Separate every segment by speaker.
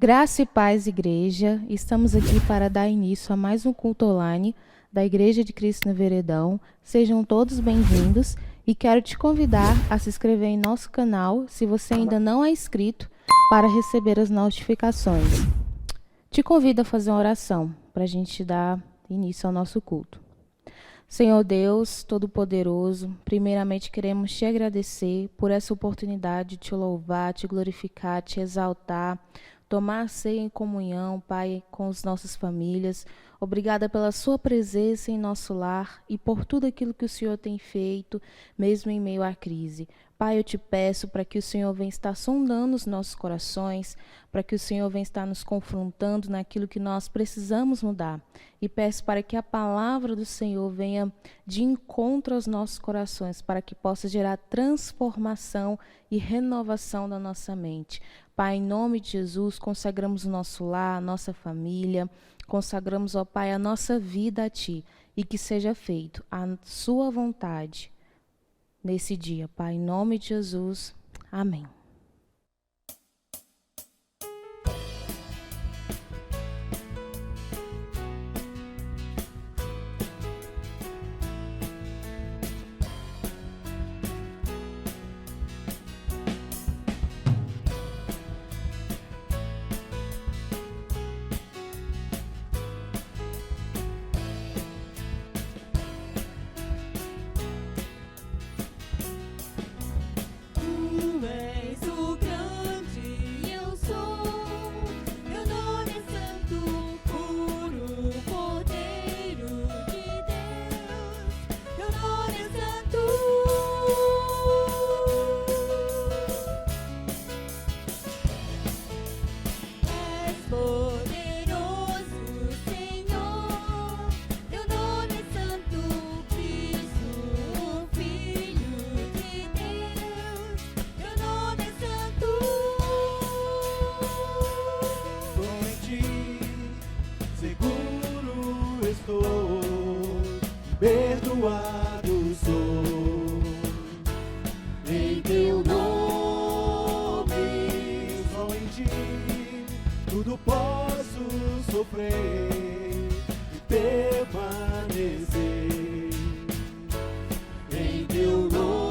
Speaker 1: Graça e paz, igreja. Estamos aqui para dar início a mais um culto online da Igreja de Cristo no Veredão. Sejam todos bem-vindos e quero te convidar a se inscrever em nosso canal, se você ainda não é inscrito, para receber as notificações. Te convido a fazer uma oração para a gente dar início ao nosso culto. Senhor Deus Todo-Poderoso, primeiramente queremos te agradecer por essa oportunidade de te louvar, te glorificar, te exaltar, tomar ceia em comunhão, Pai, com as nossas famílias. Obrigada pela sua presença em nosso lar e por tudo aquilo que o Senhor tem feito, mesmo em meio à crise. Pai, eu te peço para que o Senhor venha estar sondando os nossos corações, para que o Senhor venha estar nos confrontando naquilo que nós precisamos mudar. E peço para que a palavra do Senhor venha de encontro aos nossos corações, para que possa gerar transformação e renovação da nossa mente. Pai, em nome de Jesus, consagramos o nosso lar, a nossa família, consagramos, ó Pai, a nossa vida a Ti, e que seja feito a Sua vontade nesse dia, Pai, em nome de Jesus. Amém.
Speaker 2: Perdoado sou em teu nome, só em ti tudo posso sofrer e permanecer em teu nome.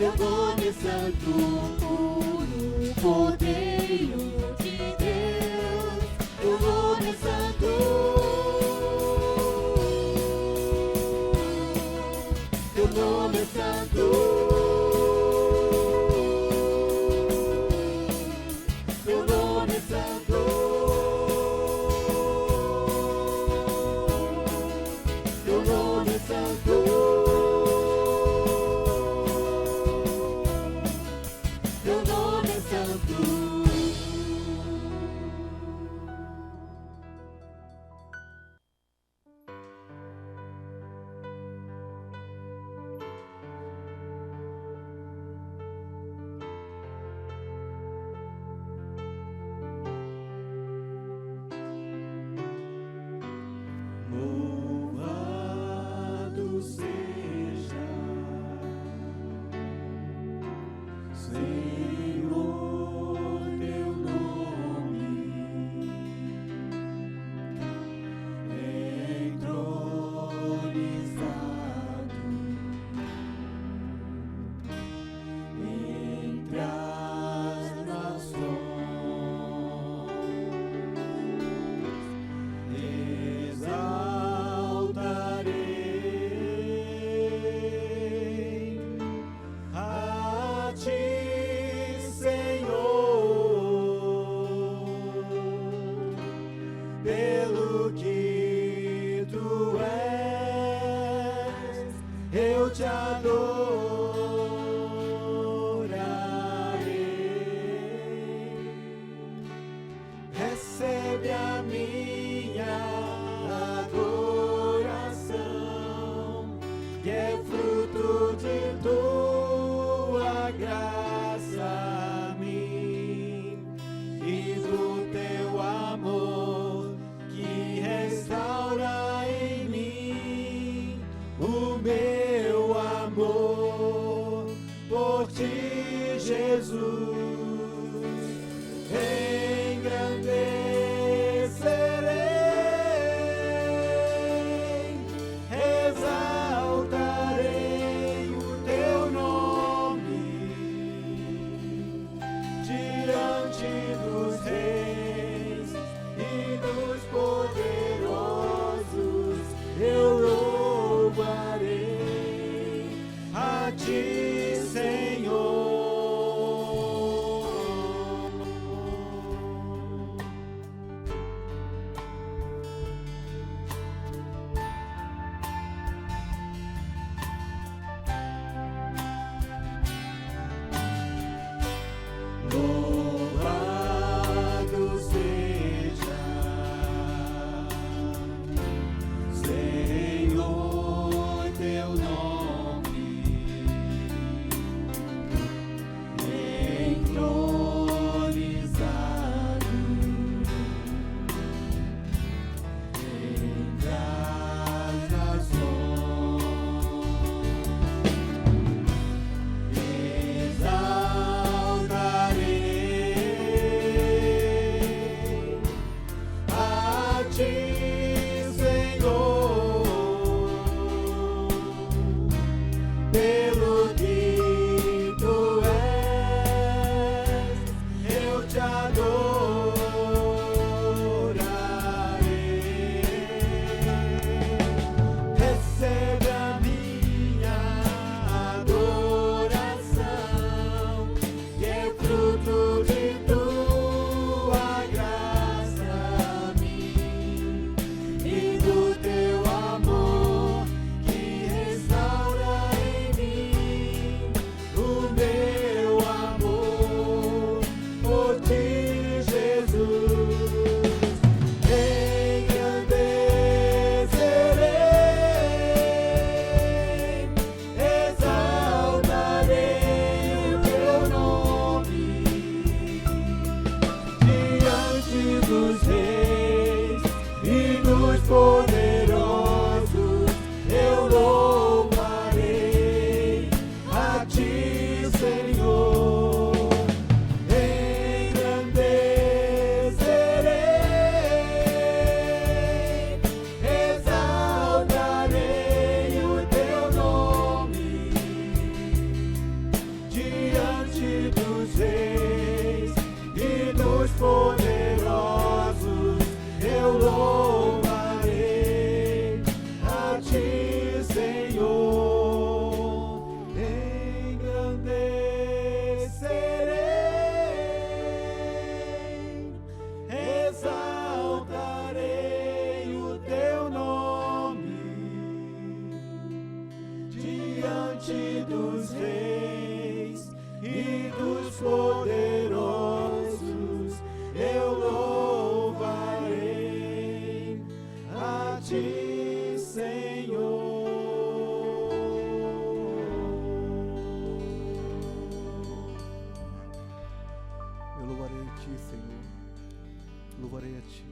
Speaker 2: Teu nome é santo. adorarei. Recebe a minha adoração, que é fruto de tua graça a mim e do teu amor que restaura em mim o meu amor por ti, Jesus. Engrandecerei, exaltarei o teu nome diante dos reis e dos poderosos. Eu louvarei a ti, Senhor. Louvado seja, Senhor, teu nome, entronizado entre as nações. Exaltarei a ti, Senhor, pelo que tu és, eu te adorarei. Recebe a minha adoração, que é fruto de tua graça a mim e do teu amor que restaura em mim o meu amor por ti, Jesus. Engrandecerei, exaltarei o teu nome diante dos reis e dos poderosos. Eu louvarei a ti, Senhor. Engrandecerei, exaltarei o teu nome diante dos reis e dos poderosos. Eu louvarei a ti, Senhor. Engrandecerei, exaltarei o teu nome diante dos reis e dos poderosos. Eu louvarei a ti, Senhor. Eu louvarei a ti, Senhor. Louvarei a ti.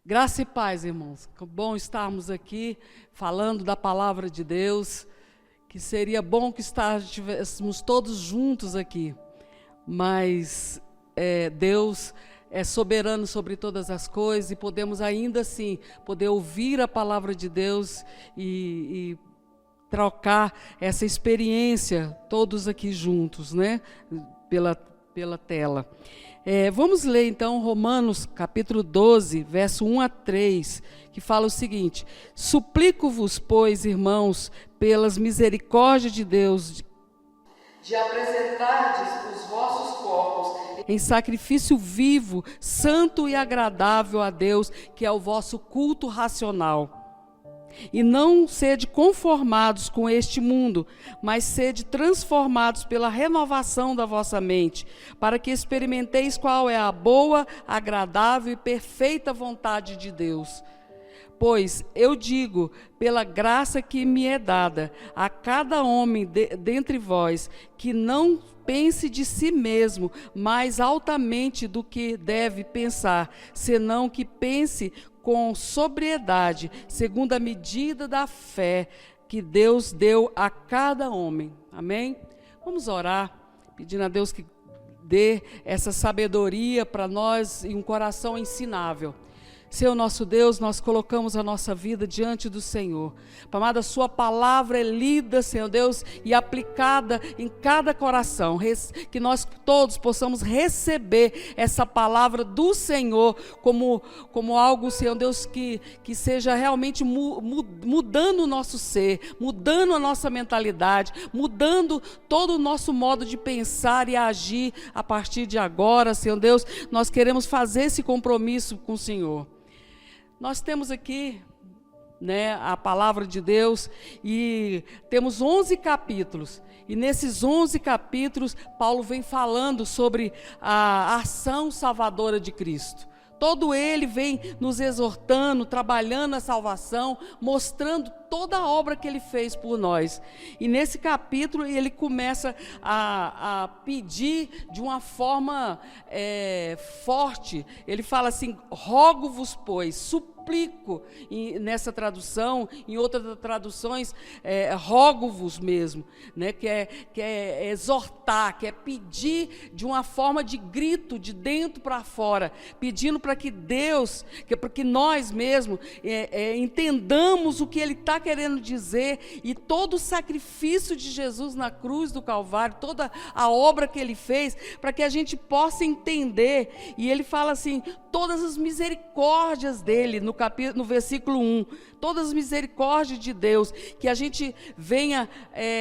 Speaker 3: Graça e paz, irmãos. Que bom estarmos aqui falando da palavra de Deus, que seria bom que estivéssemos todos juntos aqui, mas Deus é soberano sobre todas as coisas e podemos ainda assim poder ouvir a palavra de Deus e trocar essa experiência todos aqui juntos, né? Pela tela. Vamos ler então Romanos capítulo 12, verso 1 a 3, que fala o seguinte: suplico-vos, pois, irmãos, pelas misericórdias de Deus, de apresentardes os vossos corpos em sacrifício vivo, santo e agradável a Deus, que é o vosso culto racional. E não sede conformados com este mundo, mas sede transformados pela renovação da vossa mente, para que experimenteis qual é a boa, agradável e perfeita vontade de Deus. Pois eu digo, pela graça que me é dada, a cada homem dentre vós, que não pense de si mesmo mais altamente do que deve pensar, senão que pense com sobriedade, segundo a medida da fé que Deus deu a cada homem. Amém? Vamos orar, pedindo a Deus que dê essa sabedoria para nós e um coração ensinável. Senhor nosso Deus, nós colocamos a nossa vida diante do Senhor. Amada, a sua palavra é lida, Senhor Deus, e aplicada em cada coração. Que nós todos possamos receber essa palavra do Senhor como algo, Senhor Deus, que seja realmente mudando o nosso ser, mudando a nossa mentalidade, mudando todo o nosso modo de pensar e agir a partir de agora, Senhor Deus. Nós queremos fazer esse compromisso com o Senhor. Nós temos aqui, a palavra de Deus e temos 11 capítulos. E nesses 11 capítulos, Paulo vem falando sobre a ação salvadora de Cristo. Todo ele vem nos exortando, trabalhando a salvação, mostrando toda a obra que ele fez por nós. E nesse capítulo ele começa a pedir de uma forma forte. Ele fala assim: rogo-vos, pois, suplico, nessa tradução, em outras traduções, rogo-vos mesmo, que é exortar, que é pedir de uma forma de grito, de dentro para fora, pedindo para que Deus, para que nós mesmos entendamos o que Ele está querendo dizer, e todo o sacrifício de Jesus na cruz do Calvário, toda a obra que Ele fez, para que a gente possa entender. E Ele fala assim, todas as misericórdias dEle, no versículo 1, todas as misericórdias de Deus, que a gente venha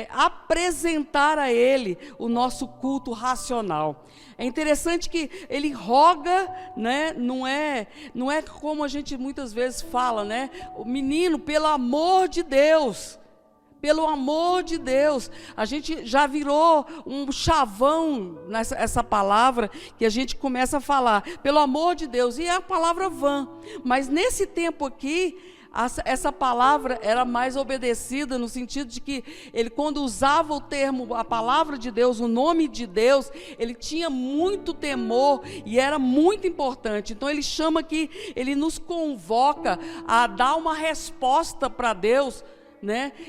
Speaker 3: apresentar a Ele o nosso culto racional. É interessante que ele roga, não é como a gente muitas vezes fala, o menino, pelo amor de Deus. Pelo amor de Deus, a gente já virou um chavão nessa palavra, que a gente começa a falar, pelo amor de Deus, e é a palavra vã. Mas nesse tempo aqui, essa palavra era mais obedecida, no sentido de que ele, quando usava o termo, a palavra de Deus, o nome de Deus, ele tinha muito temor e era muito importante. Então ele chama aqui, ele nos convoca a dar uma resposta para Deus,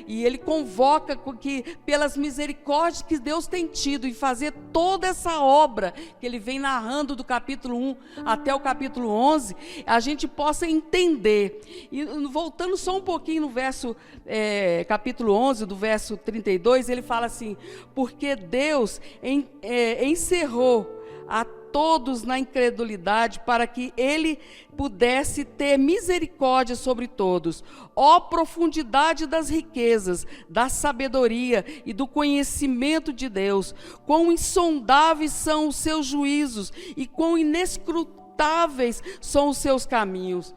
Speaker 3: e ele convoca que, pelas misericórdias que Deus tem tido, e fazer toda essa obra que ele vem narrando do capítulo 1 até o capítulo 11, a gente possa entender. E voltando só um pouquinho no verso, capítulo 11, do verso 32, ele fala assim: porque Deus encerrou a todos na incredulidade, para que ele pudesse ter misericórdia sobre todos. Ó profundidade das riquezas, da sabedoria e do conhecimento de Deus, quão insondáveis são os seus juízos e quão inescrutáveis são os seus caminhos.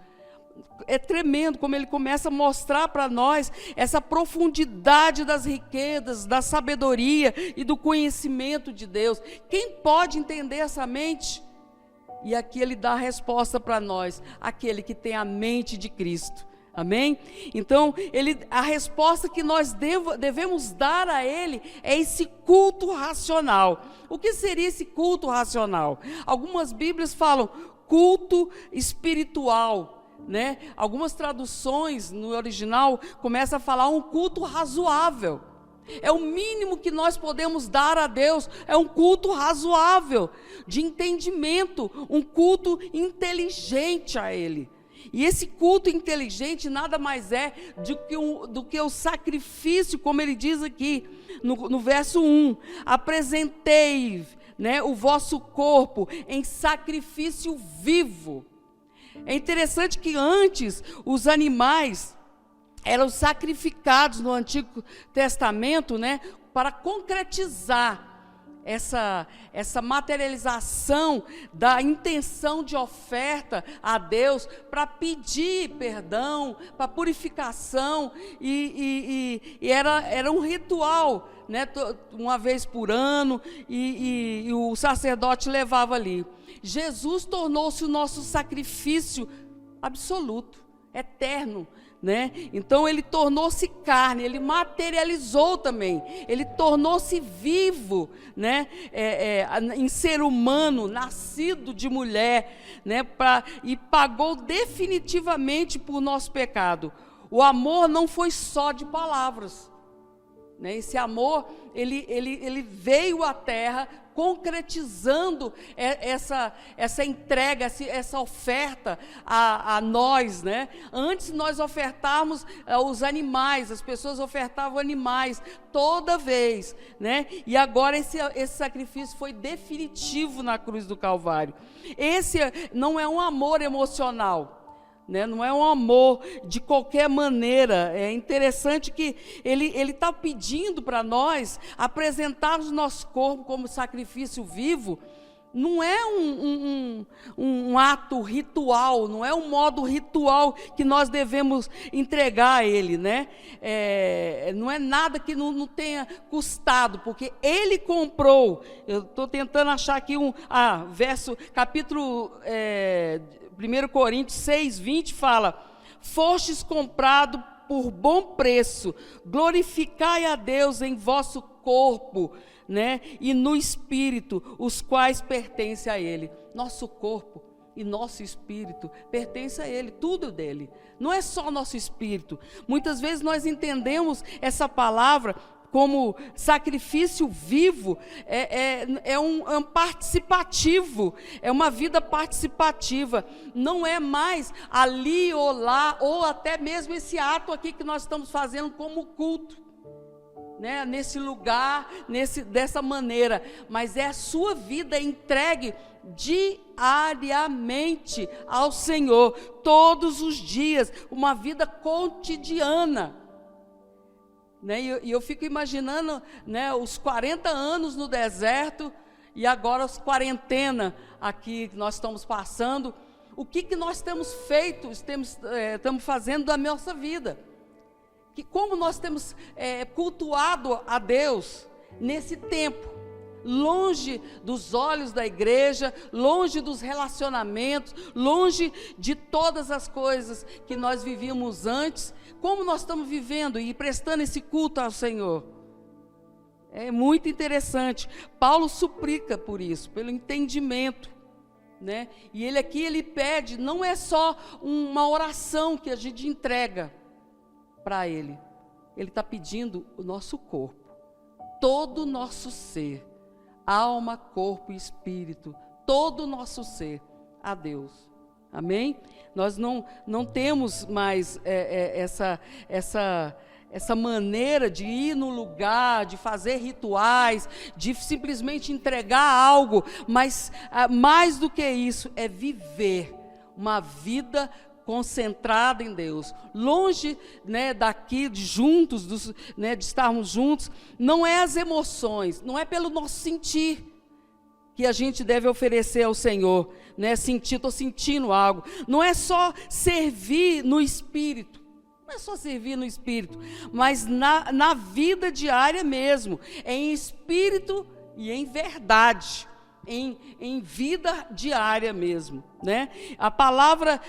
Speaker 3: É tremendo como ele começa a mostrar para nós essa profundidade das riquezas, da sabedoria e do conhecimento de Deus. Quem pode entender essa mente? E aqui ele dá a resposta para nós, aquele que tem a mente de Cristo. Amém? Então, a resposta que nós devemos dar a Ele é esse culto racional. O que seria esse culto racional? Algumas Bíblias falam culto espiritual. Algumas traduções no original começam a falar um culto razoável. É o mínimo que nós podemos dar a Deus, é um culto razoável, de entendimento, um culto inteligente a Ele. E esse culto inteligente nada mais é do que o sacrifício, como ele diz aqui no verso 1, apresentei, o vosso corpo em sacrifício vivo. É interessante que antes os animais eram sacrificados no Antigo Testamento, para concretizar essa materialização da intenção de oferta a Deus para pedir perdão, para purificação, e era um ritual, né, uma vez por ano, e o sacerdote levava ali. Jesus tornou-se o nosso sacrifício absoluto, eterno, né? Então ele tornou-se carne, ele materializou também, ele tornou-se vivo, né? Em ser humano, nascido de mulher, né? E pagou definitivamente por nosso pecado. O amor não foi só de palavras, né? Esse amor, ele veio à terra concretizando essa entrega, essa oferta a nós, né? Antes nós ofertávamos os animais, as pessoas ofertavam animais toda vez, né? E agora esse sacrifício foi definitivo na cruz do Calvário. Esse não é um amor emocional, né? Não é um amor de qualquer maneira. É interessante que ele está pedindo para nós apresentarmos nosso corpo como sacrifício vivo. Não é um ato ritual, não é um modo ritual que nós devemos entregar a Ele, né? Não é nada que não tenha custado, porque Ele comprou. Eu estou tentando achar aqui capítulo 1 Coríntios 6:20 fala: fostes comprado por bom preço, glorificai a Deus em vosso corpo, né, e no espírito, os quais pertencem a Ele. Nosso corpo e nosso espírito pertence a Ele, tudo dele. Não é só nosso espírito. Muitas vezes nós entendemos essa palavra como sacrifício vivo, é um participativo, é uma vida participativa. Não é mais ali ou lá, ou até mesmo esse ato aqui que nós estamos fazendo como culto, né? Nesse lugar, dessa maneira, mas é a sua vida entregue diariamente ao Senhor, todos os dias, uma vida cotidiana. Né? E eu fico imaginando, né, os 40 anos no deserto e agora as quarentena aqui que nós estamos passando. O que nós temos feito, estamos fazendo da nossa vida? Como nós temos cultuado a Deus nesse tempo, longe dos olhos da igreja, longe dos relacionamentos, longe de todas as coisas que nós vivíamos antes. Como nós estamos vivendo e prestando esse culto ao Senhor? É muito interessante. Paulo suplica por isso, pelo entendimento, né? E ele pede, não é só uma oração que a gente entrega para Ele. Ele está pedindo o nosso corpo, todo o nosso ser, alma, corpo e espírito, todo o nosso ser a Deus. Amém? Nós não temos mais essa maneira de ir no lugar, de fazer rituais, de simplesmente entregar algo, mas mais do que isso, é viver uma vida concentrada em Deus, longe, né, daqui, de juntos, né, de estarmos juntos. Não é as emoções, não é pelo nosso sentir que a gente deve oferecer ao Senhor, né? Estou sentindo algo. Não é só servir no Espírito, não é só servir no Espírito, mas na vida diária mesmo, em espírito e em verdade, em vida diária mesmo, né? A palavra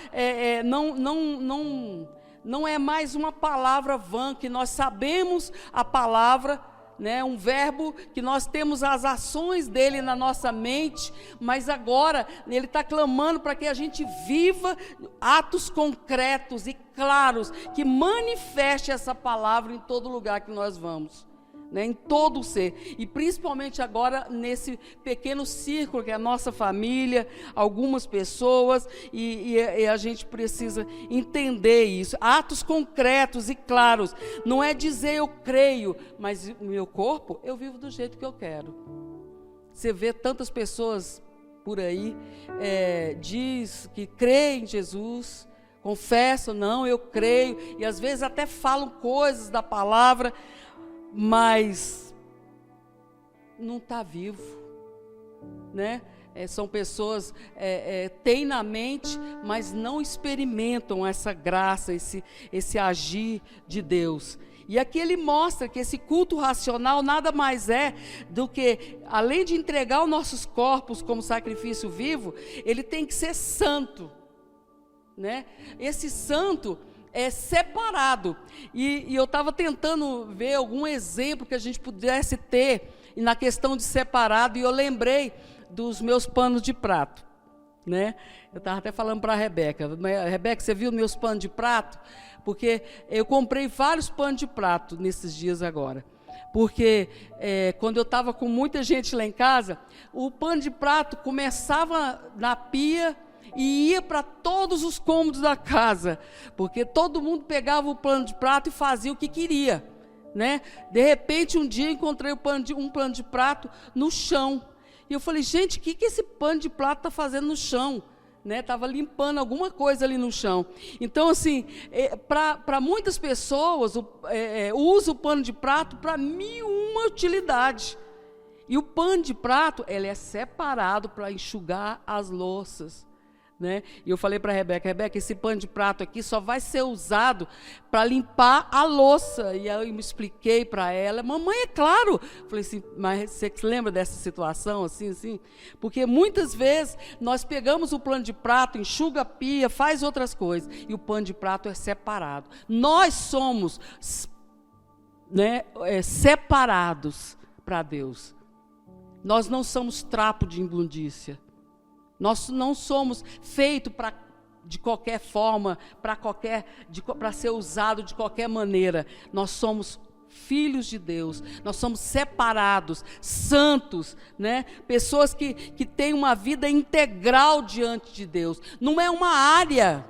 Speaker 3: não é mais uma palavra vã, que nós sabemos a palavra, né, um verbo que nós temos as ações dele na nossa mente, mas agora ele está clamando para que a gente viva atos concretos e claros, que manifeste essa palavra em todo lugar que nós vamos, né, em todo o ser, e principalmente agora nesse pequeno círculo que é a nossa família, algumas pessoas, e a gente precisa entender isso. Atos concretos e claros, não é dizer eu creio, mas o meu corpo eu vivo do jeito que eu quero. Você vê tantas pessoas por aí, diz que crê em Jesus, confessam, não, eu creio, e às vezes até falam coisas da palavra, mas não está vivo, né? São pessoas têm na mente, mas não experimentam essa graça, esse agir de Deus. E aqui ele mostra que esse culto racional nada mais é do que, além de entregar os nossos corpos como sacrifício vivo, ele tem que ser santo, né? Esse santo é separado. E eu estava tentando ver algum exemplo que a gente pudesse ter na questão de separado, e eu lembrei dos meus panos de prato, né? Eu estava até falando para a Rebeca, você viu meus panos de prato? Porque eu comprei vários panos de prato nesses dias agora, porque quando eu estava com muita gente lá em casa, o pano de prato começava na pia e ia para todos os cômodos da casa, porque todo mundo pegava o pano de prato e fazia o que queria, né? De repente, um dia, eu encontrei um pano de prato no chão. E eu falei, gente, o que esse pano de prato está fazendo no chão? Estava limpando alguma coisa ali no chão. Então, assim, para muitas pessoas, usa o pano de prato para 1001 utilidade. E o pano de prato, ele é separado para enxugar as louças, né? E eu falei para a Rebeca, esse pano de prato aqui só vai ser usado para limpar a louça. E aí eu me expliquei para ela, mamãe, é claro. Falei assim, mas você lembra dessa situação, assim? Porque muitas vezes nós pegamos o pano de prato, enxuga a pia, faz outras coisas, e o pano de prato é separado. Nós somos, né, separados para Deus. Nós não somos trapo de imundícia. Nós não somos feitos de qualquer forma, para ser usado de qualquer maneira. Nós somos filhos de Deus, nós somos separados, santos, né? Pessoas que têm uma vida integral diante de Deus. Não é uma área,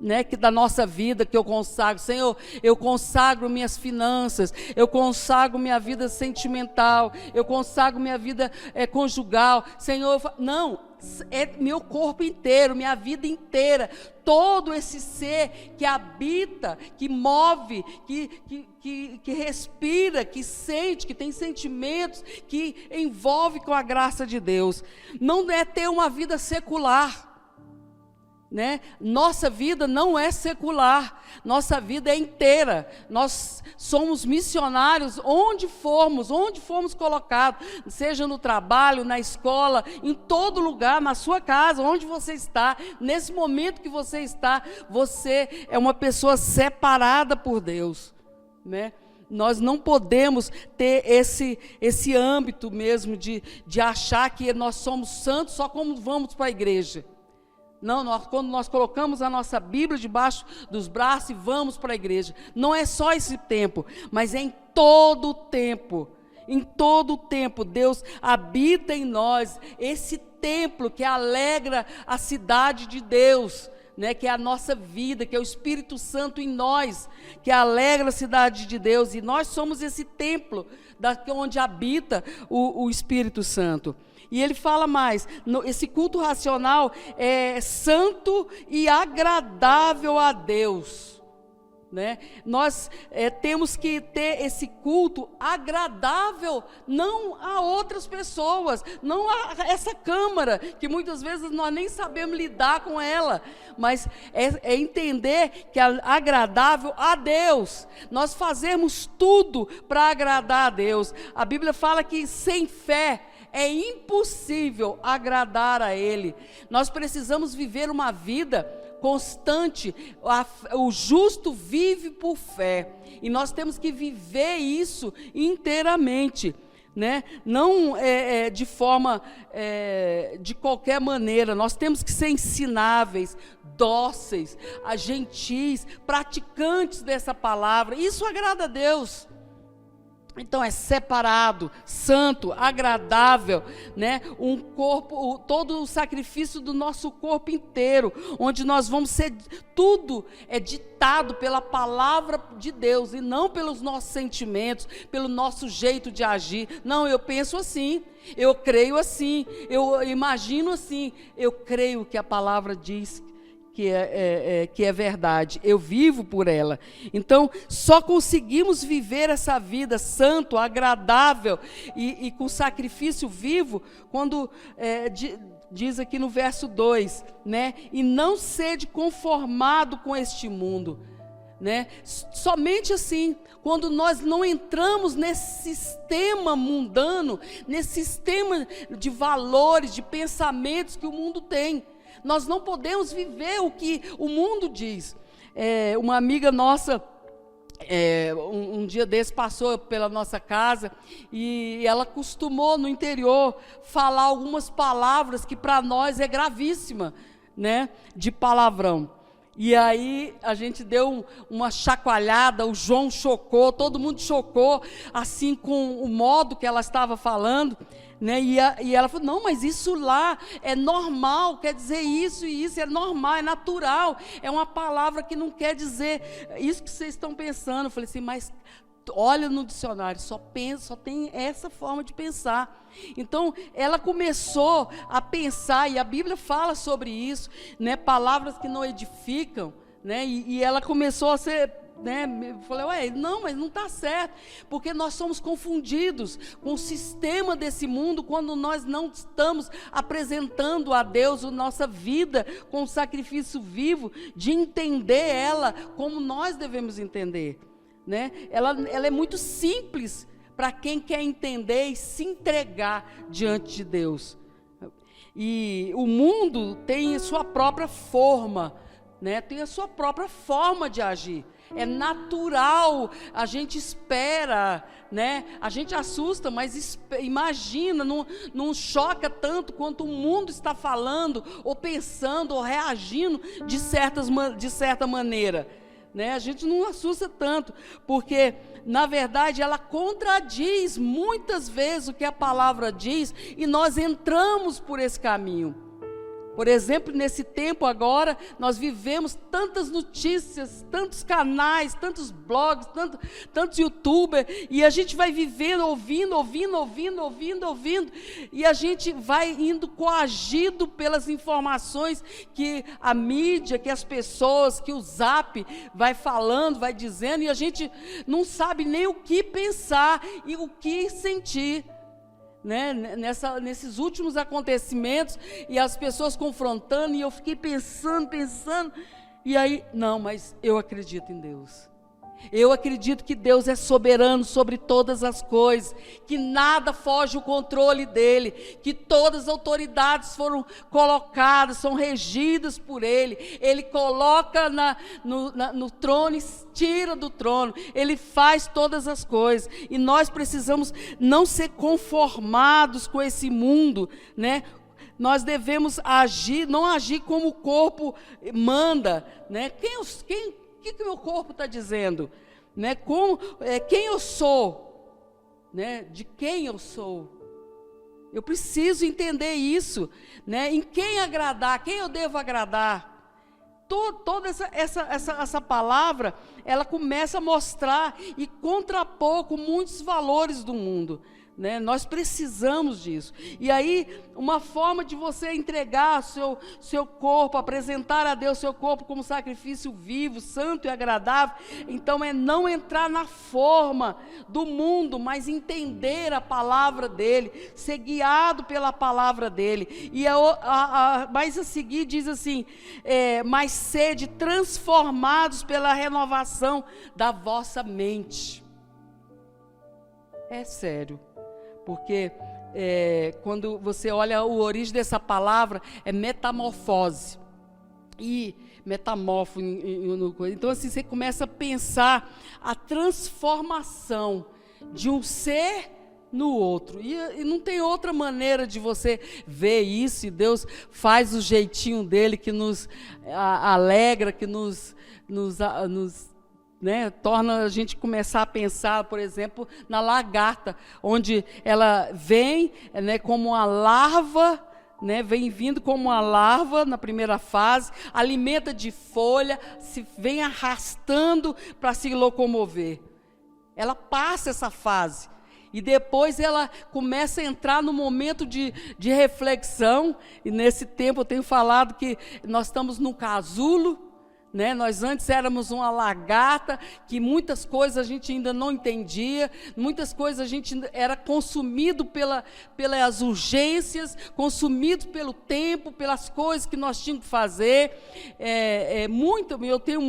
Speaker 3: né, da nossa vida que eu consagro. Senhor, eu consagro minhas finanças, eu consagro minha vida sentimental, eu consagro minha vida conjugal. Senhor, não, é meu corpo inteiro, minha vida inteira, todo esse ser que habita, que move, que respira, que sente, que tem sentimentos, que envolve com a graça de Deus. Não é ter uma vida secular, né? Nossa vida não é secular, nossa vida é inteira. Nós somos missionários onde formos colocados, seja no trabalho, na escola, em todo lugar, na sua casa, onde você está, nesse momento que você está, você é uma pessoa separada por Deus, né? Nós não podemos ter esse âmbito mesmo de achar que nós somos santos só quando vamos para a igreja. Não, quando nós colocamos a nossa Bíblia debaixo dos braços e vamos para a igreja, não é só esse tempo, mas é em todo o tempo. Em todo o tempo, Deus habita em nós, esse templo que alegra a cidade de Deus, né, que é a nossa vida, que é o Espírito Santo em nós, que alegra a cidade de Deus, e nós somos esse templo onde habita o Espírito Santo. E ele fala mais, esse culto racional é santo e agradável a Deus, né? Nós temos que ter esse culto agradável, não a outras pessoas, não a essa câmara, que muitas vezes nós nem sabemos lidar com ela, mas é entender que é agradável a Deus. Nós fazemos tudo para agradar a Deus. A Bíblia fala que sem fé é impossível agradar a Ele. Nós precisamos viver uma vida constante. O justo vive por fé, e nós temos que viver isso inteiramente, né? Não de forma, de qualquer maneira. Nós temos que ser ensináveis, dóceis, gentis, praticantes dessa palavra. Isso agrada a Deus. Então é separado, santo, agradável, né? Todo o sacrifício do nosso corpo inteiro, onde nós vamos ser, tudo é ditado pela palavra de Deus, e não pelos nossos sentimentos, pelo nosso jeito de agir. Não, eu penso assim, eu creio assim, eu imagino assim. Eu creio que a palavra diz que é verdade, eu vivo por ela. Então, só conseguimos viver essa vida santo, agradável e com sacrifício vivo, quando diz aqui no verso 2, né? E não sede conformado com este mundo, né? Somente assim, quando nós não entramos nesse sistema mundano, nesse sistema de valores, de pensamentos que o mundo tem, nós não podemos viver o que o mundo diz. Uma amiga nossa, um dia desse, passou pela nossa casa e ela costumou, no interior, falar algumas palavras que para nós é gravíssima, né, de palavrão. E aí a gente deu uma chacoalhada, o João chocou, todo mundo chocou, assim, com o modo que ela estava falando, né? E ela falou, não, mas isso lá é normal, quer dizer isso e isso, é normal, é natural, é uma palavra que não quer dizer isso que vocês estão pensando. Eu falei assim, mas olha no dicionário, só tem essa forma de pensar. Então, ela começou a pensar, e a Bíblia fala sobre isso, né, palavras que não edificam, né, e ela começou a ser, né, eu falei, não, mas não está certo, porque nós somos confundidos com o sistema desse mundo, quando nós não estamos apresentando a Deus a nossa vida com um sacrifício vivo, de entender ela como nós devemos entender, né? Ela é muito simples para quem quer entender e se entregar diante de Deus. E o mundo tem a sua própria forma, né? Tem a sua própria forma de agir. É natural, a gente espera, né? A gente assusta, mas imagina, não choca tanto quanto o mundo está falando, ou pensando, ou reagindo de certa maneira, né? A gente não assusta tanto, porque, na verdade, ela contradiz muitas vezes o que a palavra diz, e nós entramos por esse caminho. Por exemplo, nesse tempo agora, nós vivemos tantas notícias, tantos canais, tantos blogs, tantos youtubers, e a gente vai vivendo, ouvindo, e a gente vai indo coagido pelas informações que a mídia, que as pessoas, que o Zap vai falando, vai dizendo, e a gente não sabe nem o que pensar e o que sentir, né, nesses últimos acontecimentos, e as pessoas confrontando, e eu fiquei pensando, e aí, não, mas eu acredito em Deus. Eu acredito que Deus é soberano sobre todas as coisas, que nada foge ao controle dele, que todas as autoridades foram colocadas, são regidas por ele. Ele coloca no trono e tira do trono. Ele faz todas as coisas. E nós precisamos não ser conformados com esse mundo, né? Nós devemos agir, não agir como o corpo manda, né? O que o meu corpo está dizendo? Né? Quem eu sou? Né? De quem eu sou? Eu preciso entender isso, né? Em quem agradar, quem eu devo agradar. Toda essa palavra, ela começa a mostrar e contrapor com muitos valores do mundo, né? Nós precisamos disso. E aí, uma forma de você entregar seu corpo, apresentar a Deus seu corpo como sacrifício vivo, santo e agradável, então é não entrar na forma do mundo, mas entender a palavra dele, ser guiado pela palavra dele. E mais a seguir diz assim, mas sede transformados pela renovação da vossa mente. É sério. Porque quando você olha a origem dessa palavra, é metamorfose. E metamorfo, então assim, você começa a pensar a transformação de um ser no outro. E não tem outra maneira de você ver isso, e Deus faz o jeitinho dele que nos alegra, que nos né, torna a gente começar a pensar, por exemplo, na lagarta, onde ela vem, né, como uma larva, né, vem vindo como uma larva na primeira fase, alimenta de folha, vem arrastando para se locomover. Ela passa essa fase. E depois ela começa a entrar no momento de reflexão, e nesse tempo eu tenho falado que nós estamos num casulo, né? Nós antes éramos uma lagarta, que muitas coisas a gente ainda não entendia, muitas coisas a gente era consumido pelas urgências, consumido pelo tempo, pelas coisas que nós tínhamos que fazer. Eu tenho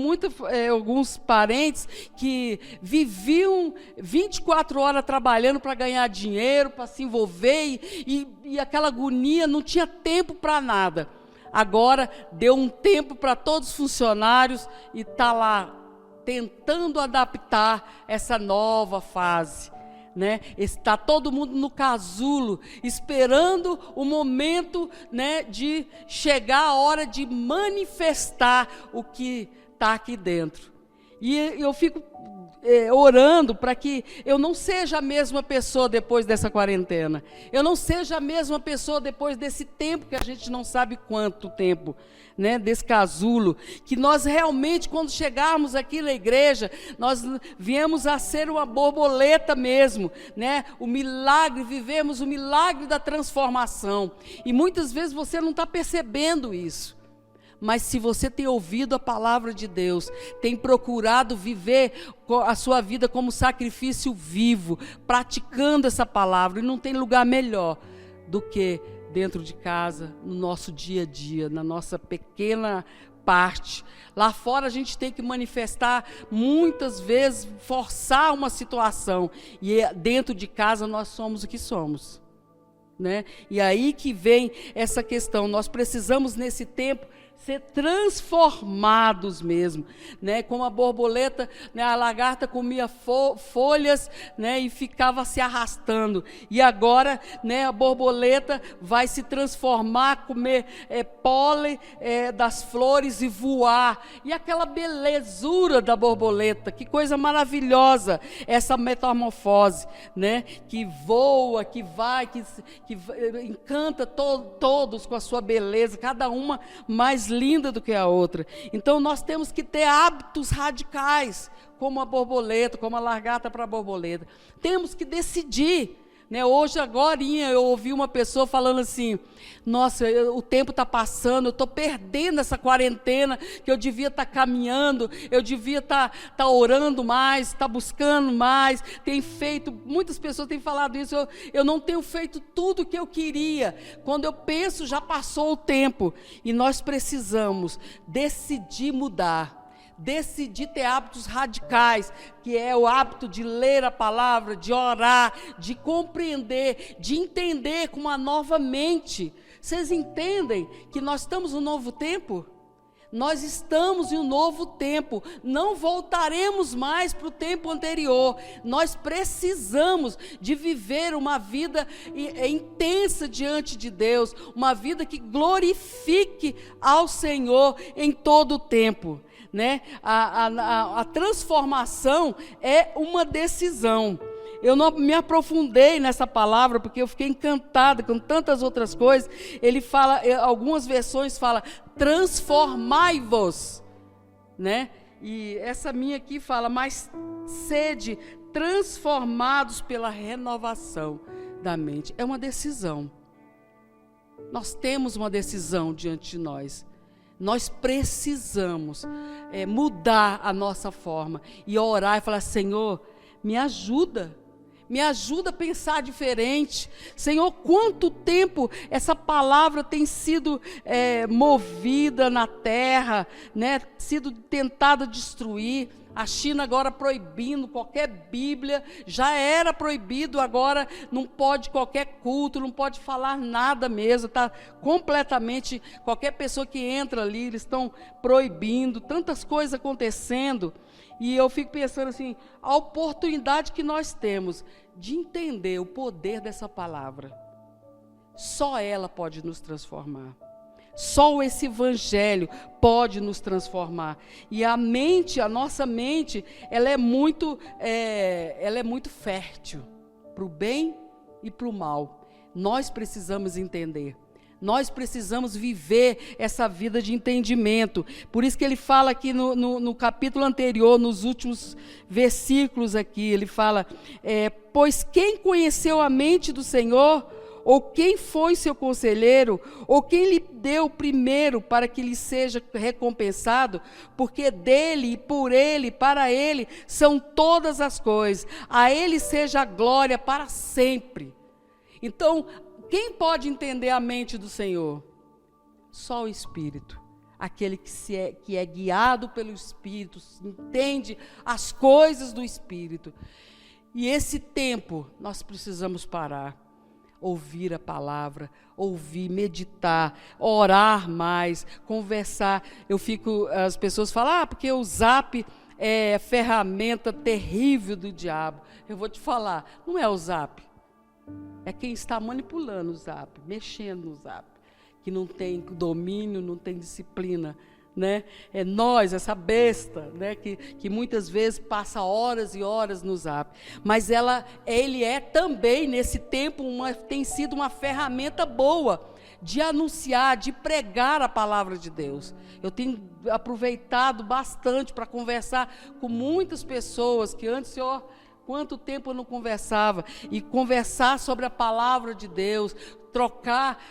Speaker 3: alguns parentes que viviam 24 horas trabalhando para ganhar dinheiro, para se envolver, e aquela agonia, não tinha tempo para nada. Agora deu um tempo para todos os funcionários e está lá tentando adaptar essa nova fase, né? Está todo mundo no casulo, esperando o momento, né, de chegar a hora de manifestar o que está aqui dentro. E eu fico orando para que eu não seja a mesma pessoa depois dessa quarentena. Eu não seja a mesma pessoa depois desse tempo, que a gente não sabe quanto tempo, né, desse casulo. Que nós realmente, quando chegarmos aqui na igreja, nós viemos a ser uma borboleta mesmo, né? O milagre, vivemos o milagre da transformação. E muitas vezes você não está percebendo isso. Mas se você tem ouvido a palavra de Deus, tem procurado viver a sua vida como sacrifício vivo, praticando essa palavra, e não tem lugar melhor do que dentro de casa, no nosso dia a dia, na nossa pequena parte. Lá fora a gente tem que manifestar, muitas vezes, forçar uma situação, e dentro de casa nós somos o que somos, né? E aí que vem essa questão, nós precisamos nesse tempo ser transformados mesmo, né? Como a borboleta, né? A lagarta comia folhas, né? E ficava se arrastando, e agora, né, a borboleta vai se transformar, comer pólen das flores e voar, e aquela belezura da borboleta, que coisa maravilhosa essa metamorfose, né? Que voa, que vai, que encanta todos com a sua beleza, cada uma mais linda do que a outra. Então nós temos que ter hábitos radicais, como a borboleta, como a lagarta para a borboleta. Temos que decidir, né? Hoje, agorinha, eu ouvi uma pessoa falando assim: nossa, o tempo está passando, eu estou perdendo essa quarentena, que eu devia estar caminhando, eu devia estar orando mais, estar buscando mais, muitas pessoas têm falado isso, eu não tenho feito tudo o que eu queria. Quando eu penso, já passou o tempo, e nós precisamos decidir mudar. Decidir ter hábitos radicais, que é o hábito de ler a palavra, de orar, de compreender, de entender com uma nova mente. Vocês entendem que nós estamos no novo tempo? Nós estamos em um novo tempo, não voltaremos mais para o tempo anterior. Nós precisamos de viver uma vida intensa diante de Deus, uma vida que glorifique ao Senhor em todo o tempo, né? A transformação é uma decisão. Eu não me aprofundei nessa palavra, porque eu fiquei encantada com tantas outras coisas. Ele fala, algumas versões falam, transformai-vos, né? E essa minha aqui fala, mas sede transformados pela renovação da mente. É uma decisão. Nós temos uma decisão diante de nós. Nós precisamos mudar a nossa forma e orar e falar: Senhor, me ajuda a pensar diferente. Senhor, quanto tempo essa palavra tem sido movida na terra, né? Sido tentada destruir. A China agora proibindo qualquer Bíblia, já era proibido, agora não pode qualquer culto, não pode falar nada mesmo, está completamente, qualquer pessoa que entra ali, eles estão proibindo, tantas coisas acontecendo, e eu fico pensando assim, a oportunidade que nós temos de entender o poder dessa palavra, só ela pode nos transformar. Só esse evangelho pode nos transformar. E a nossa mente, ela é muito fértil para o bem e para o mal. Nós precisamos entender. Nós precisamos viver essa vida de entendimento. Por isso que ele fala aqui no capítulo anterior, nos últimos versículos aqui, ele fala, pois quem conheceu a mente do Senhor, ou quem foi seu conselheiro, ou quem lhe deu primeiro para que lhe seja recompensado, porque dele, e por ele, para ele, são todas as coisas, a ele seja a glória para sempre. Então, quem pode entender a mente do Senhor? Só o Espírito, aquele que é guiado pelo Espírito, entende as coisas do Espírito. E esse tempo, nós precisamos parar, ouvir a palavra, ouvir, meditar, orar mais, conversar. As pessoas falam, porque o Zap é ferramenta terrível do diabo. Eu vou te falar, não é o Zap, é quem está manipulando o Zap, mexendo no Zap, que não tem domínio, não tem disciplina, né? É nós, essa besta, né? que muitas vezes passa horas e horas no Zap, mas ele é também nesse tempo tem sido uma ferramenta boa de anunciar, de pregar a palavra de Deus. Eu tenho aproveitado bastante para conversar com muitas pessoas que antes, Senhor, quanto tempo eu não conversava, e conversar sobre a palavra de Deus, trocar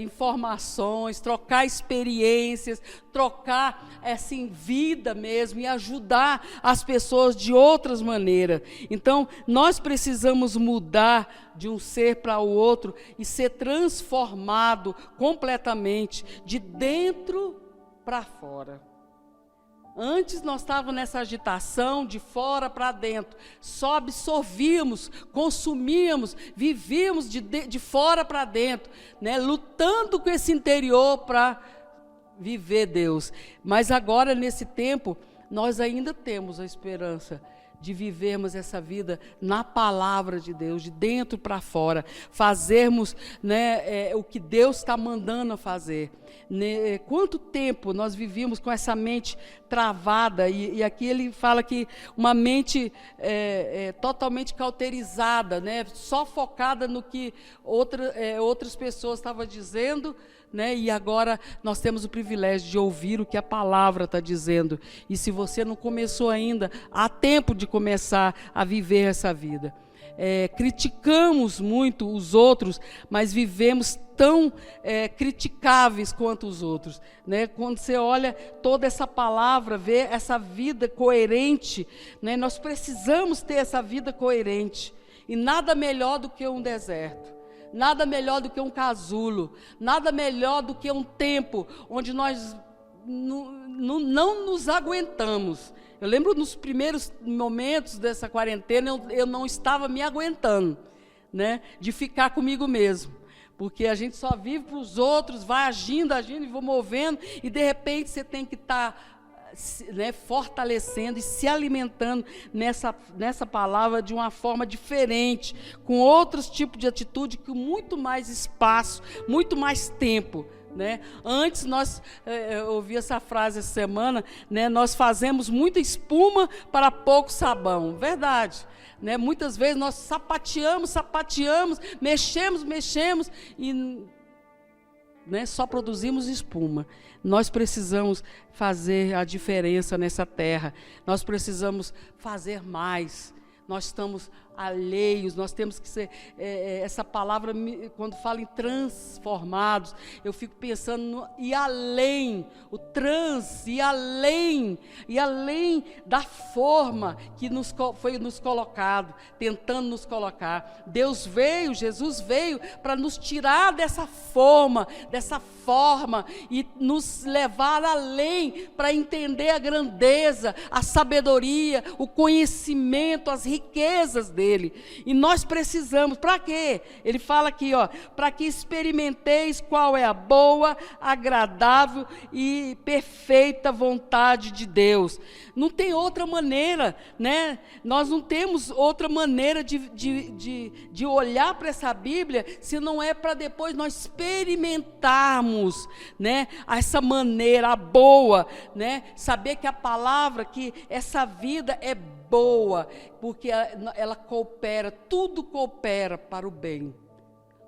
Speaker 3: informações, trocar experiências, trocar assim, vida mesmo, e ajudar as pessoas de outras maneiras. Então, nós precisamos mudar de um ser para o outro e ser transformado completamente, de dentro para fora. Antes nós estávamos nessa agitação de fora para dentro, só absorvíamos, consumíamos, vivíamos de fora para dentro, né? Lutando com esse interior para viver Deus. Mas agora, nesse tempo, nós ainda temos a esperança de vivermos essa vida na palavra de Deus, de dentro para fora, fazermos, né, o que Deus está mandando a fazer. Quanto tempo nós vivíamos com essa mente travada, e aqui ele fala que uma mente totalmente cauterizada, né, só focada no que outras pessoas estavam dizendo, né, e agora nós temos o privilégio de ouvir o que a palavra está dizendo. E se você não começou ainda, há tempo de começar a viver essa vida. Criticamos muito os outros, mas vivemos tão criticáveis quanto os outros, né? Quando você olha toda essa palavra, vê essa vida coerente, né? Nós precisamos ter essa vida coerente, e nada melhor do que um deserto, nada melhor do que um casulo, nada melhor do que um tempo onde nós não nos aguentamos. Eu lembro nos primeiros momentos dessa quarentena, eu não estava me aguentando, né, de ficar comigo mesmo, porque a gente só vive para os outros, vai agindo e vou movendo, e de repente você tem que estar, né, fortalecendo e se alimentando nessa palavra de uma forma diferente, com outros tipos de atitude, com muito mais espaço, muito mais tempo, né? Antes eu ouvi essa frase essa semana, né? Nós fazemos muita espuma para pouco sabão. Verdade, né? Muitas vezes nós sapateamos, mexemos e, né, só produzimos espuma. Nós precisamos fazer a diferença nessa terra. Nós precisamos fazer mais. Nós estamos alheios, nós temos que ser, essa palavra, quando fala em transformados, eu fico pensando no ir além, ir além da forma que foi nos colocado, tentando nos colocar. Jesus veio para nos tirar dessa forma, e nos levar além, para entender a grandeza, a sabedoria, o conhecimento, as riquezas dele. E nós precisamos, para quê? Ele fala aqui, para que experimenteis qual é a boa, agradável e perfeita vontade de Deus. Não tem outra maneira, né? Nós não temos outra maneira de olhar para essa Bíblia, se não é para depois nós experimentarmos, né, essa maneira boa, né? Saber que a palavra, que essa vida é boa, porque ela coopera, tudo coopera para o bem.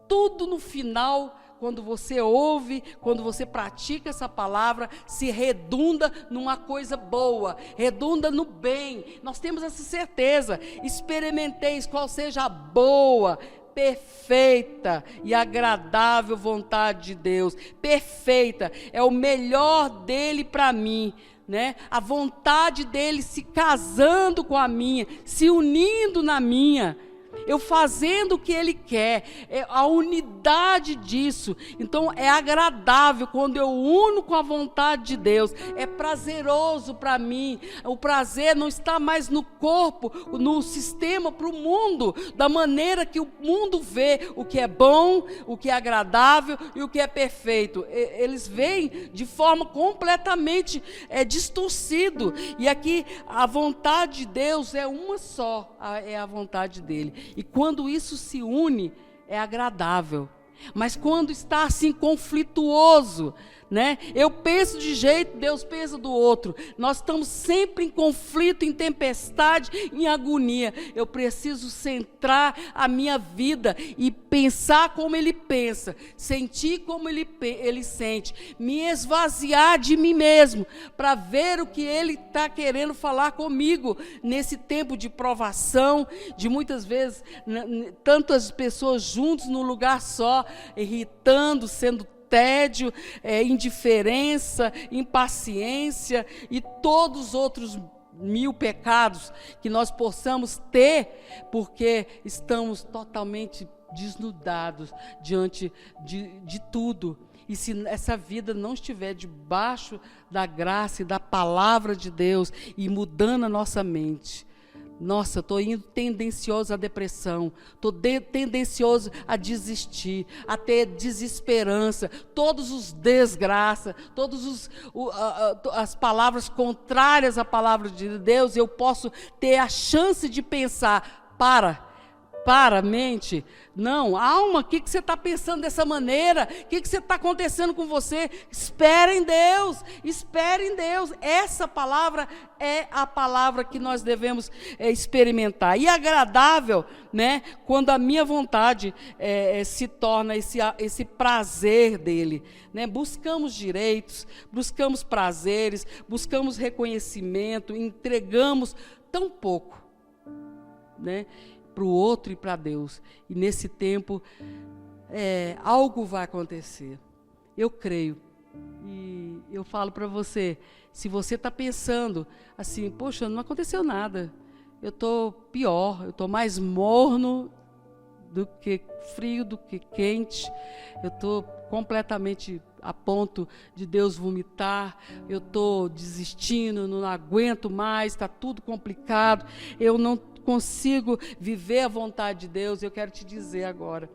Speaker 3: Tudo no final quando você ouve, quando você pratica essa palavra, se redunda numa coisa boa, redunda no bem. Nós temos essa certeza. Experimenteis qual seja a boa, perfeita e agradável vontade de Deus. Perfeita, é o melhor dele para mim, né? A vontade dele se casando com a minha, se unindo na minha, eu fazendo o que ele quer, é a unidade disso. Então é agradável quando eu uno com a vontade de Deus, é prazeroso para mim. O prazer não está mais no corpo, no sistema, para o mundo, da maneira que o mundo vê o que é bom, o que é agradável e o que é perfeito. Eles veem de forma completamente distorcido. E aqui a vontade de Deus é uma só, é a vontade dele. E quando isso se une, é agradável. Mas quando está assim conflituoso, né? Eu penso de jeito, Deus pensa do outro. Nós estamos sempre em conflito, em tempestade, em agonia. Eu preciso centrar a minha vida e pensar como Ele pensa, sentir como Ele sente, me esvaziar de mim mesmo, para ver o que Ele está querendo falar comigo nesse tempo de provação, de muitas vezes tantas pessoas juntas num lugar só, irritando, sendo tédio, indiferença, impaciência e todos os outros 1000 pecados que nós possamos ter, porque estamos totalmente desnudados diante de tudo. E se essa vida não estiver debaixo da graça e da palavra de Deus e mudando a nossa mente, nossa, estou indo tendencioso à depressão, estou tendencioso a desistir, a ter desesperança, todos os desgraças, as palavras contrárias à palavra de Deus, eu posso ter a chance de pensar, para, mente, não, alma, o que você está pensando dessa maneira? O que você está acontecendo com você? Espere em Deus, essa palavra é a palavra que nós devemos experimentar, e agradável, né, quando a minha vontade se torna esse prazer dele, né? Buscamos direitos, buscamos prazeres, buscamos reconhecimento, entregamos tão pouco, né, para o outro e para Deus. E nesse tempo, algo vai acontecer. Eu creio. E eu falo para você, se você está pensando assim, poxa, não aconteceu nada, eu estou pior, eu estou mais morno do que frio, do que quente, eu estou completamente a ponto de Deus vomitar, eu estou desistindo, não aguento mais, está tudo complicado, eu não consigo viver a vontade de Deus. Eu quero te dizer agora,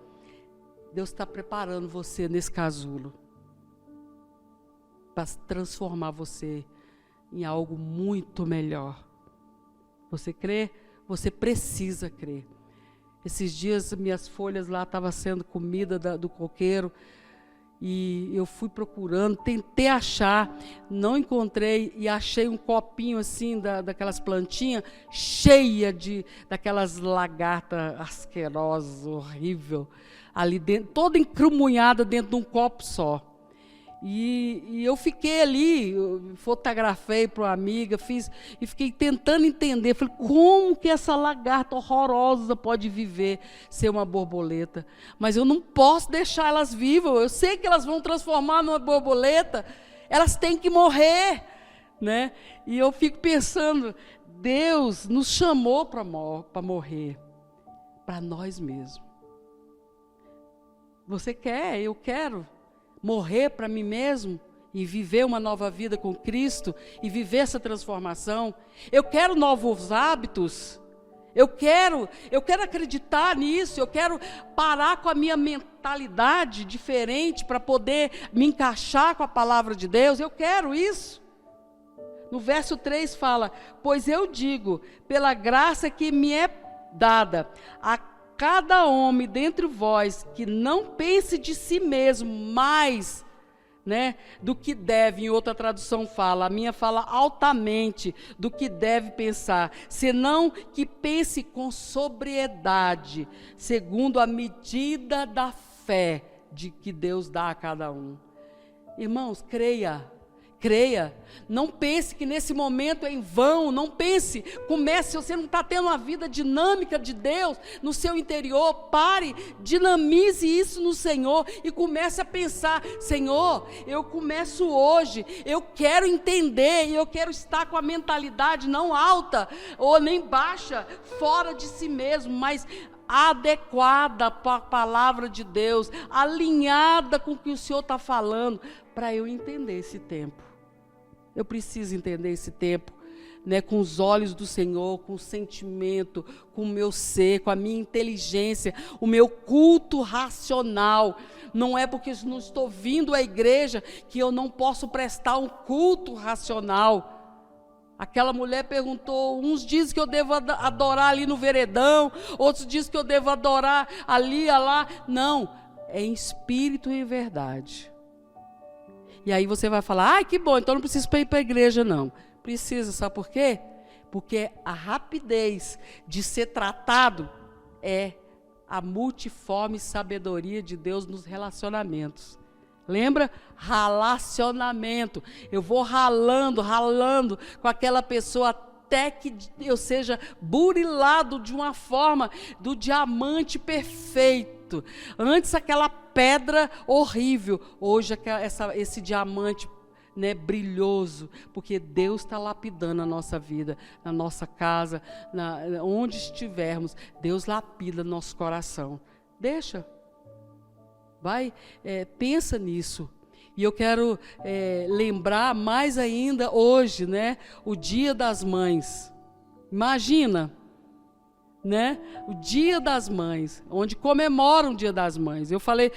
Speaker 3: Deus está preparando você nesse casulo para transformar você em algo muito melhor. Você crê? Você precisa crer. Esses dias minhas folhas lá estavam sendo comida do coqueiro, e eu fui procurando, tentei achar, não encontrei, e achei um copinho assim, daquelas plantinhas, cheia daquelas lagartas asquerosas, horrível, ali dentro, toda encrumunhada dentro de um copo só. E eu fiquei ali, fotografei para uma amiga, e fiquei tentando entender. Falei, como que essa lagarta horrorosa pode viver, ser uma borboleta? Mas eu não posso deixar elas vivas, eu sei que elas vão transformar numa borboleta, elas têm que morrer, né? E eu fico pensando, Deus nos chamou para morrer, para nós mesmos. Você quer? Eu quero morrer para mim mesmo e viver uma nova vida com Cristo e viver essa transformação. Eu quero novos hábitos. Eu quero acreditar nisso. Eu quero parar com a minha mentalidade diferente para poder me encaixar com a palavra de Deus. Eu quero isso. No verso 3 fala: pois eu digo, pela graça que me é dada, a cada homem dentre vós que não pense de si mesmo mais, né, do que deve. Em outra tradução fala, a minha fala altamente do que deve pensar, senão que pense com sobriedade, segundo a medida da fé de que Deus dá a cada um. Irmãos, creia. Creia, não pense que nesse momento é em vão, não pense, comece, se você não está tendo uma vida dinâmica de Deus no seu interior, pare, dinamize isso no Senhor e comece a pensar, Senhor, eu começo hoje, eu quero entender e eu quero estar com a mentalidade não alta ou nem baixa, fora de si mesmo, mas adequada para a palavra de Deus, alinhada com o que o Senhor está falando, para eu entender esse tempo. Eu preciso entender esse tempo, né, com os olhos do Senhor, com o sentimento, com o meu ser, com a minha inteligência, o meu culto racional. Não é porque eu não estou vindo à igreja que eu não posso prestar um culto racional. Aquela mulher perguntou, uns dizem que eu devo adorar ali no veredão, outros dizem que eu devo adorar ali, lá. Não, é em espírito e em verdade. E aí você vai falar, ai que bom, então não preciso ir para a igreja não. Precisa, sabe por quê? Porque a rapidez de ser tratado é a multiforme sabedoria de Deus nos relacionamentos. Lembra? Relacionamento. Eu vou ralando com aquela pessoa até que eu seja burilado de uma forma do diamante perfeito. Antes aquela pedra horrível, hoje esse diamante, né, brilhoso, porque Deus está lapidando a nossa vida, na nossa casa, onde estivermos, Deus lapida nosso coração. Deixa, vai, pensa nisso. E eu quero lembrar mais ainda hoje, né, o Dia das Mães. Imagina, né? O Dia das Mães, onde comemoram o Dia das Mães. Eu falei,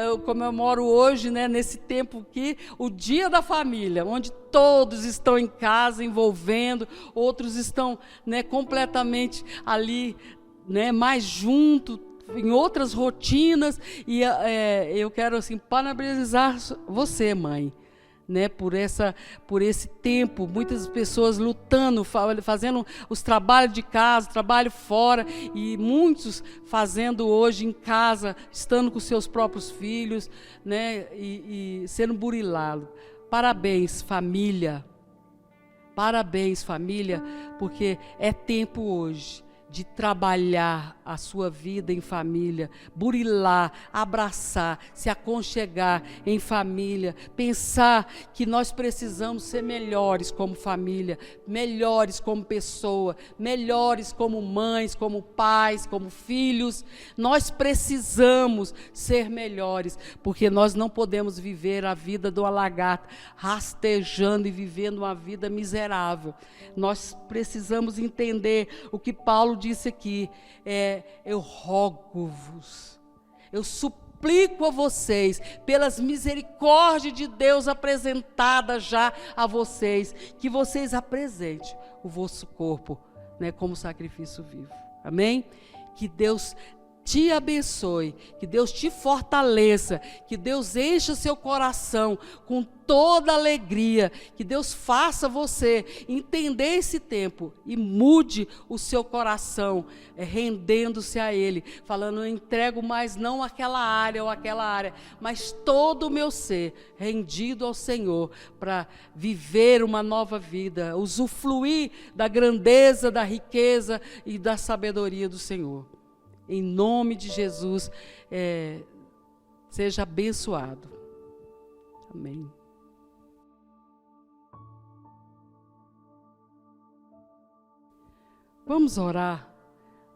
Speaker 3: eu comemoro hoje, né, nesse tempo aqui, o Dia da Família, onde todos estão em casa, envolvendo, outros estão, né, completamente ali, né, mais junto, em outras rotinas. E eu quero assim parabenizar você, mãe, né, por esse tempo, muitas pessoas lutando, fazendo os trabalhos de casa, trabalho fora, e muitos fazendo hoje em casa, estando com seus próprios filhos, né, e sendo burilado. Parabéns, família. Parabéns, família, porque é tempo hoje de trabalhar a sua vida em família, burilar, abraçar, se aconchegar em família, pensar que nós precisamos ser melhores como família, melhores como pessoa, melhores como mães, como pais, como filhos. Nós precisamos ser melhores, porque nós não podemos viver a vida do lagarta, rastejando e vivendo uma vida miserável. Nós precisamos entender o que Paulo disse aqui, eu rogo-vos, eu suplico a vocês, pelas misericórdias de Deus apresentadas já a vocês, que vocês apresentem o vosso corpo, né, como sacrifício vivo. Amém? Que Deus te abençoe, que Deus te fortaleça, que Deus encha seu coração com toda alegria, que Deus faça você entender esse tempo e mude o seu coração, rendendo-se a Ele, falando, eu entrego mais não aquela área ou aquela área, mas todo o meu ser rendido ao Senhor, para viver uma nova vida, usufruir da grandeza, da riqueza e da sabedoria do Senhor. Em nome de Jesus, seja abençoado. Amém. Vamos orar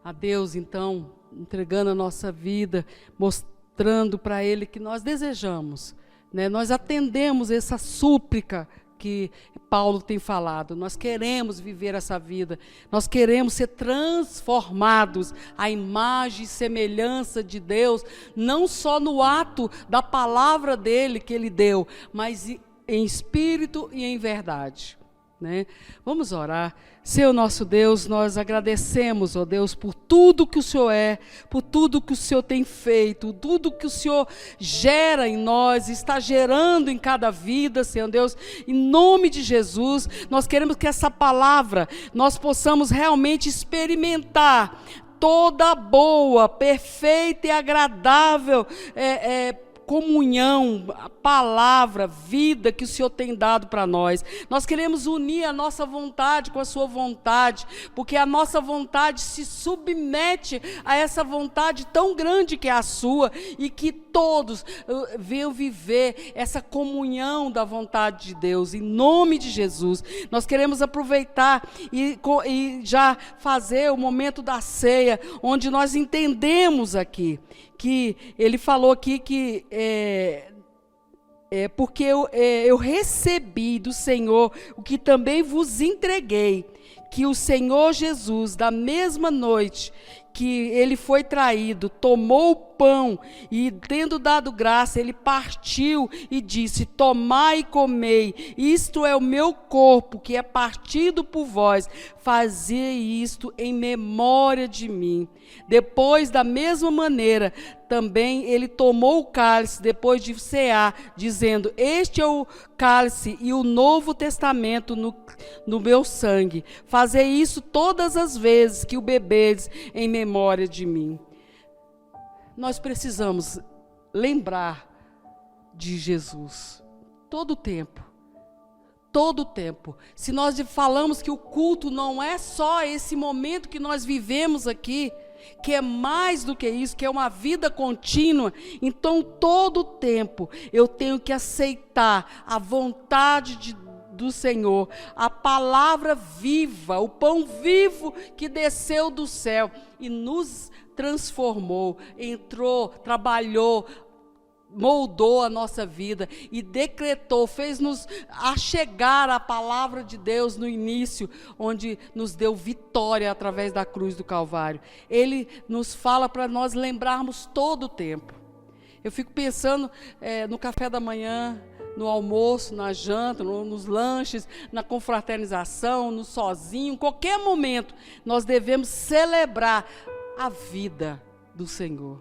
Speaker 3: a Deus, então, entregando a nossa vida, mostrando para Ele que nós desejamos, né? Nós atendemos essa súplica que Paulo tem falado. Nós queremos viver essa vida, nós queremos ser transformados à imagem e semelhança de Deus, não só no ato da palavra dele que ele deu, mas em espírito e em verdade, né? Vamos orar. Senhor nosso Deus, nós agradecemos, ó Deus, por tudo que o Senhor é, por tudo que o Senhor tem feito, tudo que o Senhor gera em nós, está gerando em cada vida, Senhor Deus. Em nome de Jesus, nós queremos que essa palavra, nós possamos realmente experimentar toda boa, perfeita e agradável comunhão, a palavra, vida que o Senhor tem dado para nós. Nós queremos unir a nossa vontade com a sua vontade, porque a nossa vontade se submete a essa vontade tão grande que é a sua, e que todos venham viver essa comunhão da vontade de Deus, em nome de Jesus. Nós queremos aproveitar e já fazer o momento da ceia, onde nós entendemos aqui, que ele falou aqui que porque eu recebi do Senhor o que também vos entreguei, que o Senhor Jesus, da mesma noite que ele foi traído, tomou o pão e, tendo dado graça, ele partiu e disse: tomai e comei, isto é o meu corpo, que é partido por vós, fazei isto em memória de mim. Depois, da mesma maneira, também ele tomou o cálice, depois de cear, dizendo: este é o cálice e o novo testamento no meu sangue. Fazei isso todas as vezes que o bebedes em memória de mim. Nós precisamos lembrar de Jesus todo o tempo. Todo o tempo. Se nós falamos que o culto não é só esse momento que nós vivemos aqui, que é mais do que isso, que é uma vida contínua, então todo o tempo eu tenho que aceitar a vontade do Senhor, a palavra viva, o pão vivo que desceu do céu e nos transformou, entrou, trabalhou, moldou a nossa vida e decretou, fez-nos achegar a palavra de Deus no início, onde nos deu vitória através da cruz do Calvário. Ele nos fala para nós lembrarmos todo o tempo. Eu fico pensando no café da manhã, no almoço, na janta, nos lanches, na confraternização, no sozinho, em qualquer momento, nós devemos celebrar a vida do Senhor.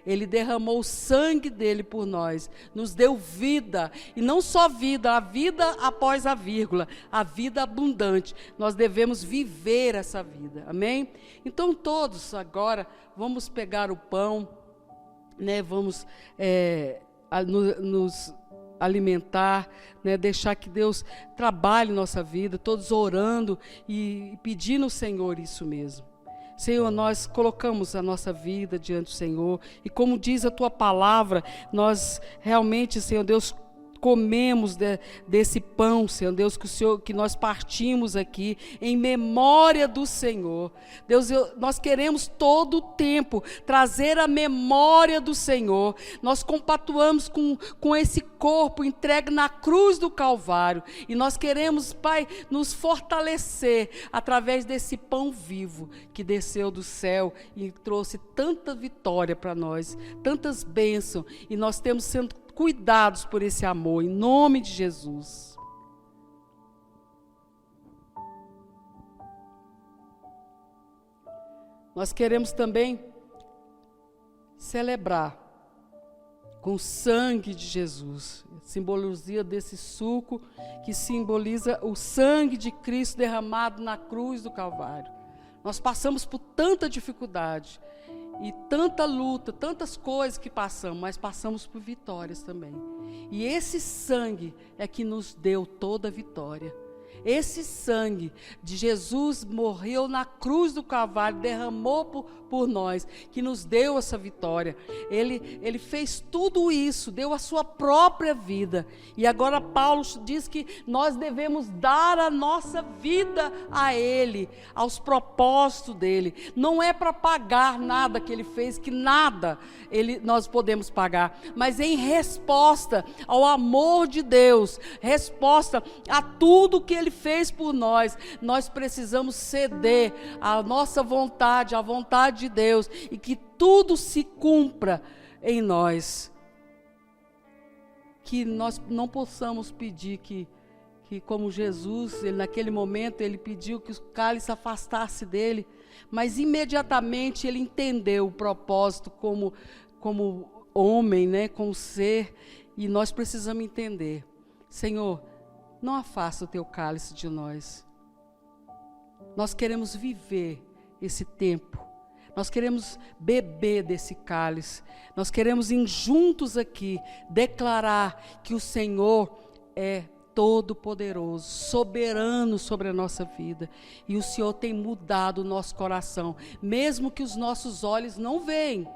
Speaker 3: Ele derramou o sangue dele por nós, nos deu vida, e não só vida, a vida após a vírgula, a vida abundante. Nós devemos viver essa vida, amém? Então todos agora vamos pegar o pão, né? Vamos nos alimentar, né? Deixar que Deus trabalhe nossa vida, todos orando e pedindo ao Senhor isso mesmo. Senhor, nós colocamos a nossa vida diante do Senhor, e como diz a Tua palavra, nós realmente, Senhor Deus, comemos desse pão, Senhor Deus, que nós partimos aqui em memória do Senhor. Deus, nós queremos todo o tempo trazer a memória do Senhor. Nós compatuamos com esse corpo entregue na cruz do Calvário, e nós queremos, Pai, nos fortalecer através desse pão vivo que desceu do céu e trouxe tanta vitória para nós, tantas bênçãos, e nós temos sendo cuidados por esse amor, em nome de Jesus. Nós queremos também celebrar com o sangue de Jesus, simbologia desse suco que simboliza o sangue de Cristo derramado na cruz do Calvário. Nós passamos por tanta dificuldade e tanta luta, tantas coisas que passamos, mas passamos por vitórias também. E esse sangue é que nos deu toda a vitória. Esse sangue de Jesus morreu na cruz do Calvário, derramou por nós, que nos deu essa vitória. Ele fez tudo isso, deu a sua própria vida. E agora Paulo diz que nós devemos dar a nossa vida a Ele, aos propósitos dEle. Não é para pagar nada que Ele fez, que nada nós podemos pagar, mas em resposta ao amor de Deus, resposta a tudo que Ele fez por nós, nós precisamos ceder a nossa vontade, a vontade de Deus, e que tudo se cumpra em nós. Que nós não possamos pedir que como Jesus, naquele momento, ele pediu que o cálice afastasse dele, mas imediatamente ele entendeu o propósito como homem, né, como ser, e nós precisamos entender: Senhor, não afasta o teu cálice de nós. Nós queremos viver esse tempo Nós queremos beber desse cálice. Nós queremos ir juntos aqui declarar que o Senhor é todo-poderoso, soberano sobre a nossa vida. E o Senhor tem mudado o nosso coração, mesmo que os nossos olhos não veem,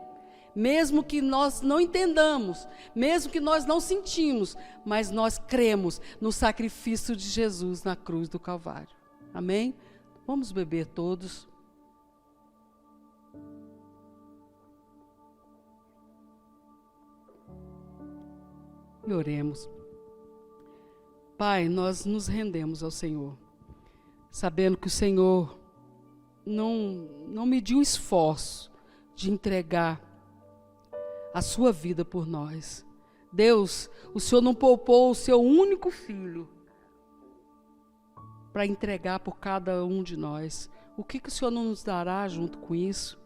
Speaker 3: mesmo que nós não entendamos, mesmo que nós não sentimos, mas nós cremos no sacrifício de Jesus na cruz do Calvário. Amém? Vamos beber todos. E oremos. Pai, nós nos rendemos ao Senhor, sabendo que o Senhor não mediu esforço de entregar a sua vida por nós. Deus, o Senhor não poupou o seu único filho para entregar por cada um de nós. O que o Senhor não nos dará junto com isso?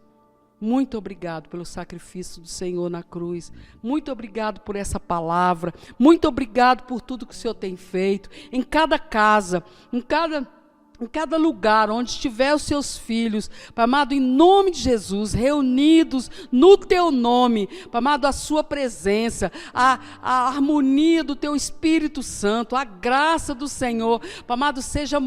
Speaker 3: Muito obrigado pelo sacrifício do Senhor na cruz. Muito obrigado por essa palavra. Muito obrigado por tudo que o Senhor tem feito. Em cada casa, em cada lugar onde estiver os seus filhos, Pai amado, em nome de Jesus, reunidos no teu nome, Pai amado, a sua presença, a harmonia do teu Espírito Santo, a graça do Senhor, Pai amado, seja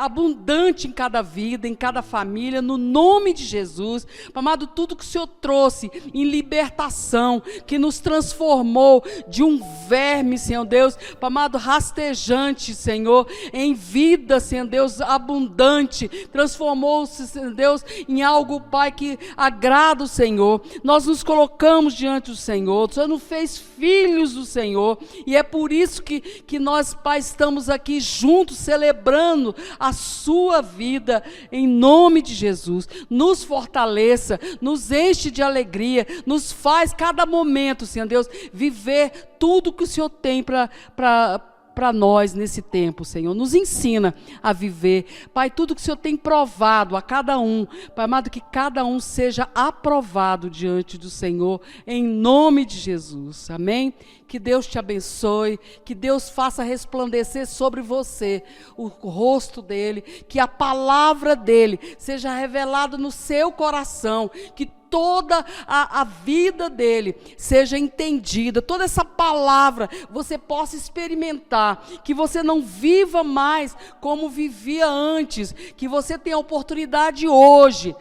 Speaker 3: abundante em cada vida, em cada família, no nome de Jesus, Pai amado, tudo que o Senhor trouxe em libertação, que nos transformou de um verme, Senhor Deus, Pai amado, rastejante, Senhor, em vida, Senhor Deus, abundante, transformou-se, Senhor Deus, em algo, Pai, que agrada o Senhor. Nós nos colocamos diante do Senhor, o Senhor nos fez filhos do Senhor, e é por isso que nós, Pai, estamos aqui juntos, celebrando a sua vida, em nome de Jesus. Nos fortaleça, nos enche de alegria, nos faz cada momento, Senhor Deus, viver tudo que o Senhor tem para nós nesse tempo, Senhor. Nos ensina a viver, Pai, tudo que o Senhor tem provado a cada um, Pai amado, que cada um seja aprovado diante do Senhor, em nome de Jesus, amém? Que Deus te abençoe, que Deus faça resplandecer sobre você o rosto dele, que a palavra dele seja revelada no seu coração, que toda a vida dele seja entendida, toda essa palavra você possa experimentar, que você não viva mais como vivia antes, que você tenha a oportunidade hoje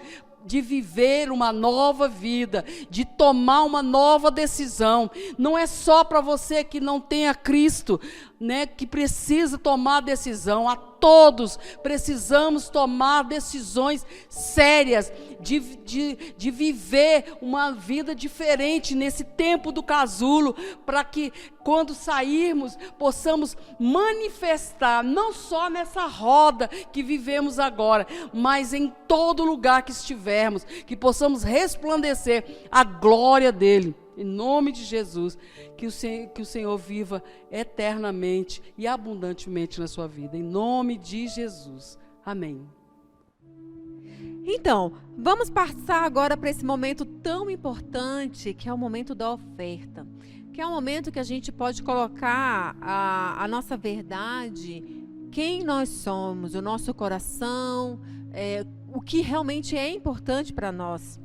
Speaker 3: de viver uma nova vida, de tomar uma nova decisão. Não é só para você que não tem a Cristo, né, que precisa tomar decisão. A todos precisamos tomar decisões sérias, de viver uma vida diferente nesse tempo do casulo, para que quando sairmos possamos manifestar, não só nessa roda que vivemos agora, mas em todo lugar que estivermos, que possamos resplandecer a glória dele. Em nome de Jesus, que o Senhor viva eternamente e abundantemente na sua vida. Em nome de Jesus. Amém.
Speaker 4: Então, vamos passar agora para esse momento tão importante, que é o momento da oferta. Que é um momento que a gente pode colocar a nossa verdade, quem nós somos, o nosso coração, o que realmente é importante para nós,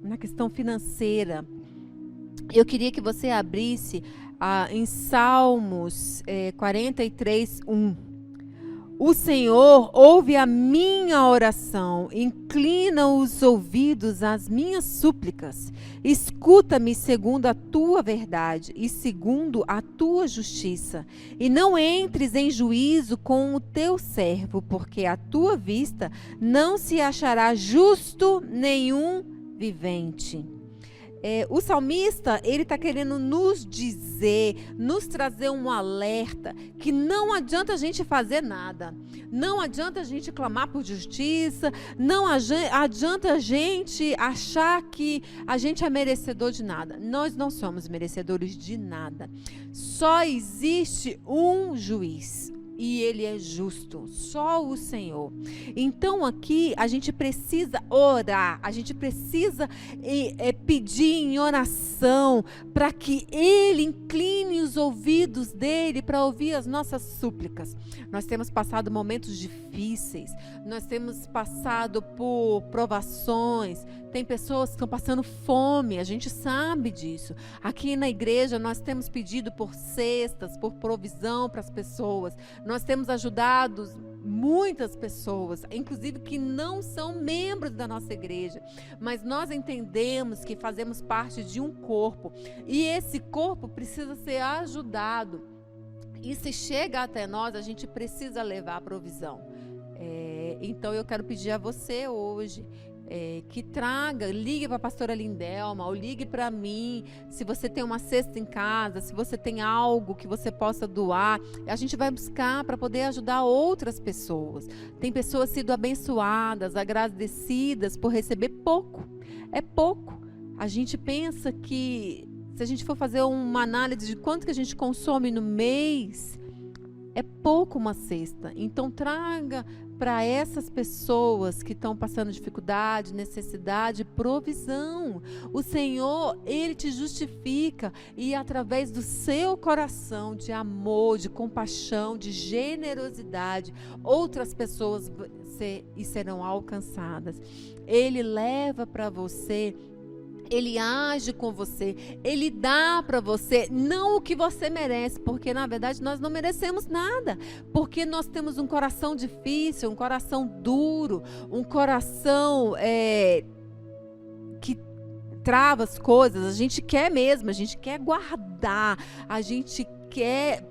Speaker 4: na questão financeira. Eu queria que você abrisse em Salmos 43, 1. O Senhor ouve a minha oração, inclina os ouvidos às minhas súplicas. Escuta-me segundo a tua verdade e segundo a tua justiça. E não entres em juízo com o teu servo, porque à tua vista não se achará justo nenhum vivente. O salmista, ele está querendo nos dizer, nos trazer um alerta, que não adianta a gente fazer nada, não adianta a gente clamar por justiça, não adianta a gente achar que a gente é merecedor de nada. Nós não somos merecedores de nada. Só existe um juiz. E ele é justo, só o Senhor. Então aqui a gente precisa orar, a gente precisa pedir em oração para que ele incline os ouvidos dele para ouvir as nossas súplicas. Nós temos passado momentos difíceis, nós temos passado por provações, Tem pessoas que estão passando fome, a gente sabe disso. Aqui na igreja nós temos pedido por cestas, por provisão para as pessoas. Nós temos ajudado muitas pessoas, inclusive que não são membros da nossa igreja. Mas nós entendemos que fazemos parte de um corpo. E esse corpo precisa ser ajudado. E se chega até nós, a gente precisa levar a provisão. Então eu quero pedir a você hoje, que traga, ligue para a pastora Lindelma, ou ligue para mim, se você tem uma cesta em casa, se você tem algo que você possa doar, a gente vai buscar para poder ajudar outras pessoas. Tem pessoas sendo abençoadas, agradecidas por receber pouco, é pouco. A gente pensa que, se a gente for fazer uma análise de quanto que a gente consome no mês, é pouco uma cesta. Então traga para essas pessoas que estão passando dificuldade, necessidade, provisão. O Senhor, Ele te justifica, e através do seu coração de amor, de compaixão, de generosidade, outras pessoas serão alcançadas. Ele leva para você, Ele age com você, Ele dá para você, não o que você merece, porque na verdade nós não merecemos nada, porque nós temos um coração difícil, um coração duro, um coração que trava as coisas. A gente quer mesmo, a gente quer guardar, a gente quer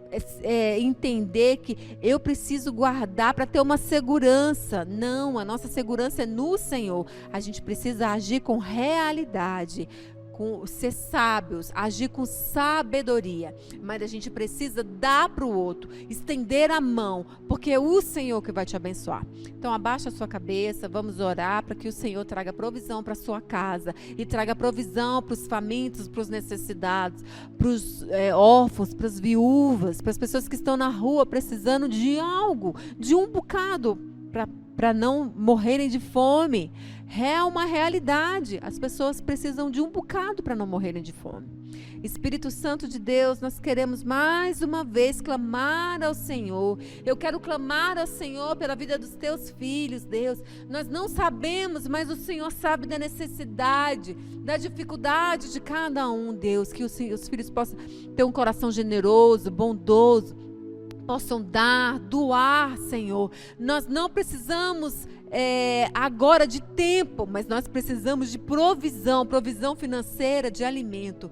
Speaker 4: entender que eu preciso guardar para ter uma segurança. Não, a nossa segurança é no Senhor. A gente precisa agir com realidade, ser sábios, agir com sabedoria, mas a gente precisa dar para o outro, estender a mão, porque é o Senhor que vai te abençoar. Então abaixa a sua cabeça, vamos orar para que o Senhor traga provisão para a sua casa, e traga provisão para os famintos, para os necessitados, para os órfãos, para as viúvas, para as pessoas que estão na rua precisando de algo, de um bocado, para não morrerem de fome. É uma realidade, as pessoas precisam de um bocado para não morrerem de fome. Espírito Santo de Deus, nós queremos mais uma vez clamar ao Senhor. Eu quero clamar ao Senhor pela vida dos teus filhos, Deus. Nós não sabemos, mas o Senhor sabe da necessidade, da dificuldade de cada um, Deus. Que os filhos possam ter um coração generoso, bondoso, possam doar, Senhor. Nós não precisamos agora de tempo, mas nós precisamos de provisão financeira, de alimento.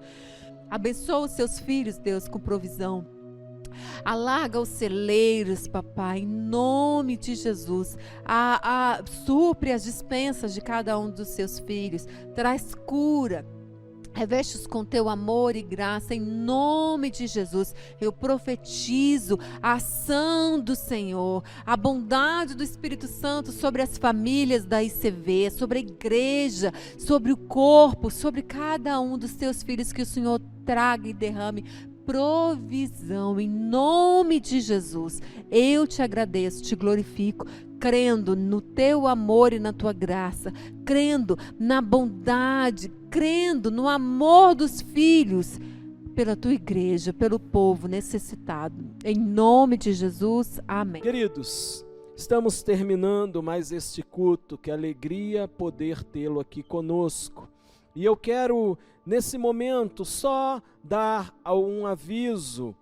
Speaker 4: Abençoa os seus filhos, Deus, com provisão. Alarga os celeiros, papai, em nome de Jesus. Supre as dispensas de cada um dos seus filhos. Traz cura. Reveste-os com teu amor e graça, em nome de Jesus. Eu profetizo a ação do Senhor, a bondade do Espírito Santo sobre as famílias da ICV, sobre a igreja, sobre o corpo, sobre cada um dos teus filhos, que o Senhor traga e derrame provisão, em nome de Jesus. Eu te agradeço, te glorifico, crendo no teu amor e na tua graça, crendo na bondade, crendo no amor dos filhos pela tua igreja, pelo povo necessitado. Em nome de Jesus, amém.
Speaker 5: Queridos, estamos terminando mais este culto. Que alegria poder tê-lo aqui conosco. E eu quero, nesse momento, só dar um aviso.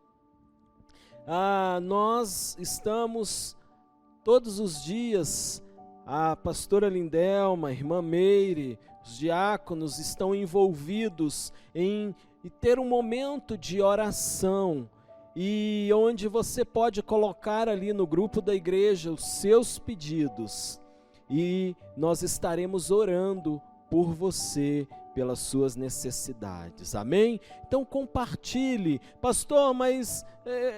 Speaker 5: Nós estamos todos os dias, a pastora Lindelma, a irmã Meire, os diáconos estão envolvidos em ter um momento de oração, e onde você pode colocar ali no grupo da igreja os seus pedidos, e nós estaremos orando por você, pelas suas necessidades, amém? Então compartilhe. Pastor, mas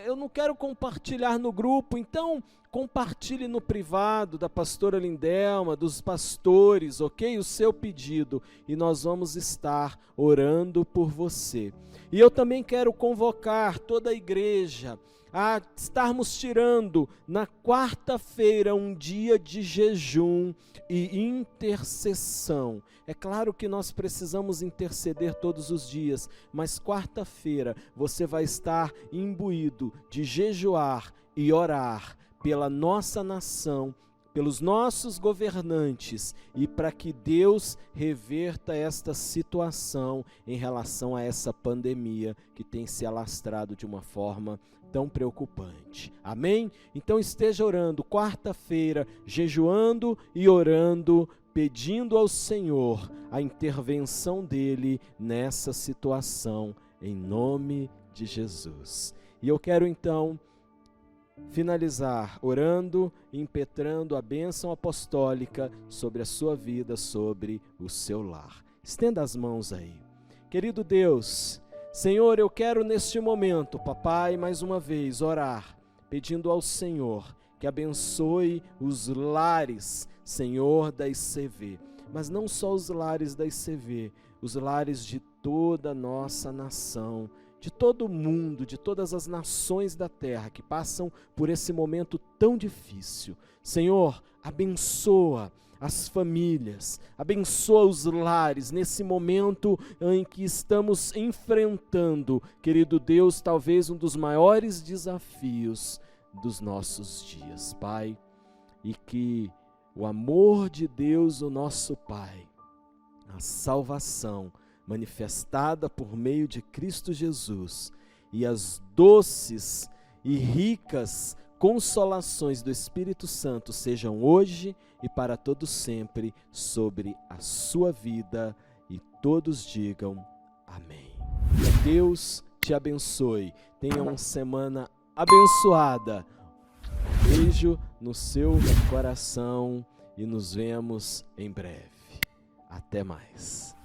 Speaker 5: eu não quero compartilhar no grupo. Então compartilhe no privado da pastora Lindelma, dos pastores, ok? O seu pedido, e nós vamos estar orando por você. E eu também quero convocar toda a igreja a estarmos tirando na quarta-feira um dia de jejum e intercessão. É claro que nós precisamos interceder todos os dias, mas quarta-feira você vai estar imbuído de jejuar e orar pela nossa nação, pelos nossos governantes e para que Deus reverta esta situação em relação a essa pandemia que tem se alastrado de uma forma tão preocupante. Amém? Então esteja orando, quarta-feira, jejuando e orando, pedindo ao Senhor a intervenção dele nessa situação, em nome de Jesus. E eu quero então finalizar orando e impetrando a bênção apostólica sobre a sua vida, sobre o seu lar. Estenda as mãos aí. Querido Deus, Senhor, eu quero neste momento, papai, mais uma vez orar, pedindo ao Senhor que abençoe os lares, Senhor, da ICV, mas não só os lares da ICV, os lares de toda a nossa nação, de todo o mundo, de todas as nações da terra que passam por esse momento tão difícil. Senhor, abençoa as famílias, abençoa os lares nesse momento em que estamos enfrentando, querido Deus, talvez um dos maiores desafios dos nossos dias, Pai, e que o amor de Deus, o nosso Pai, a salvação manifestada por meio de Cristo Jesus e as doces e ricas consolações do Espírito Santo sejam hoje e para todo sempre sobre a sua vida, e todos digam amém. Deus te abençoe. Tenha uma semana abençoada. Beijo no seu coração e nos vemos em breve. Até mais.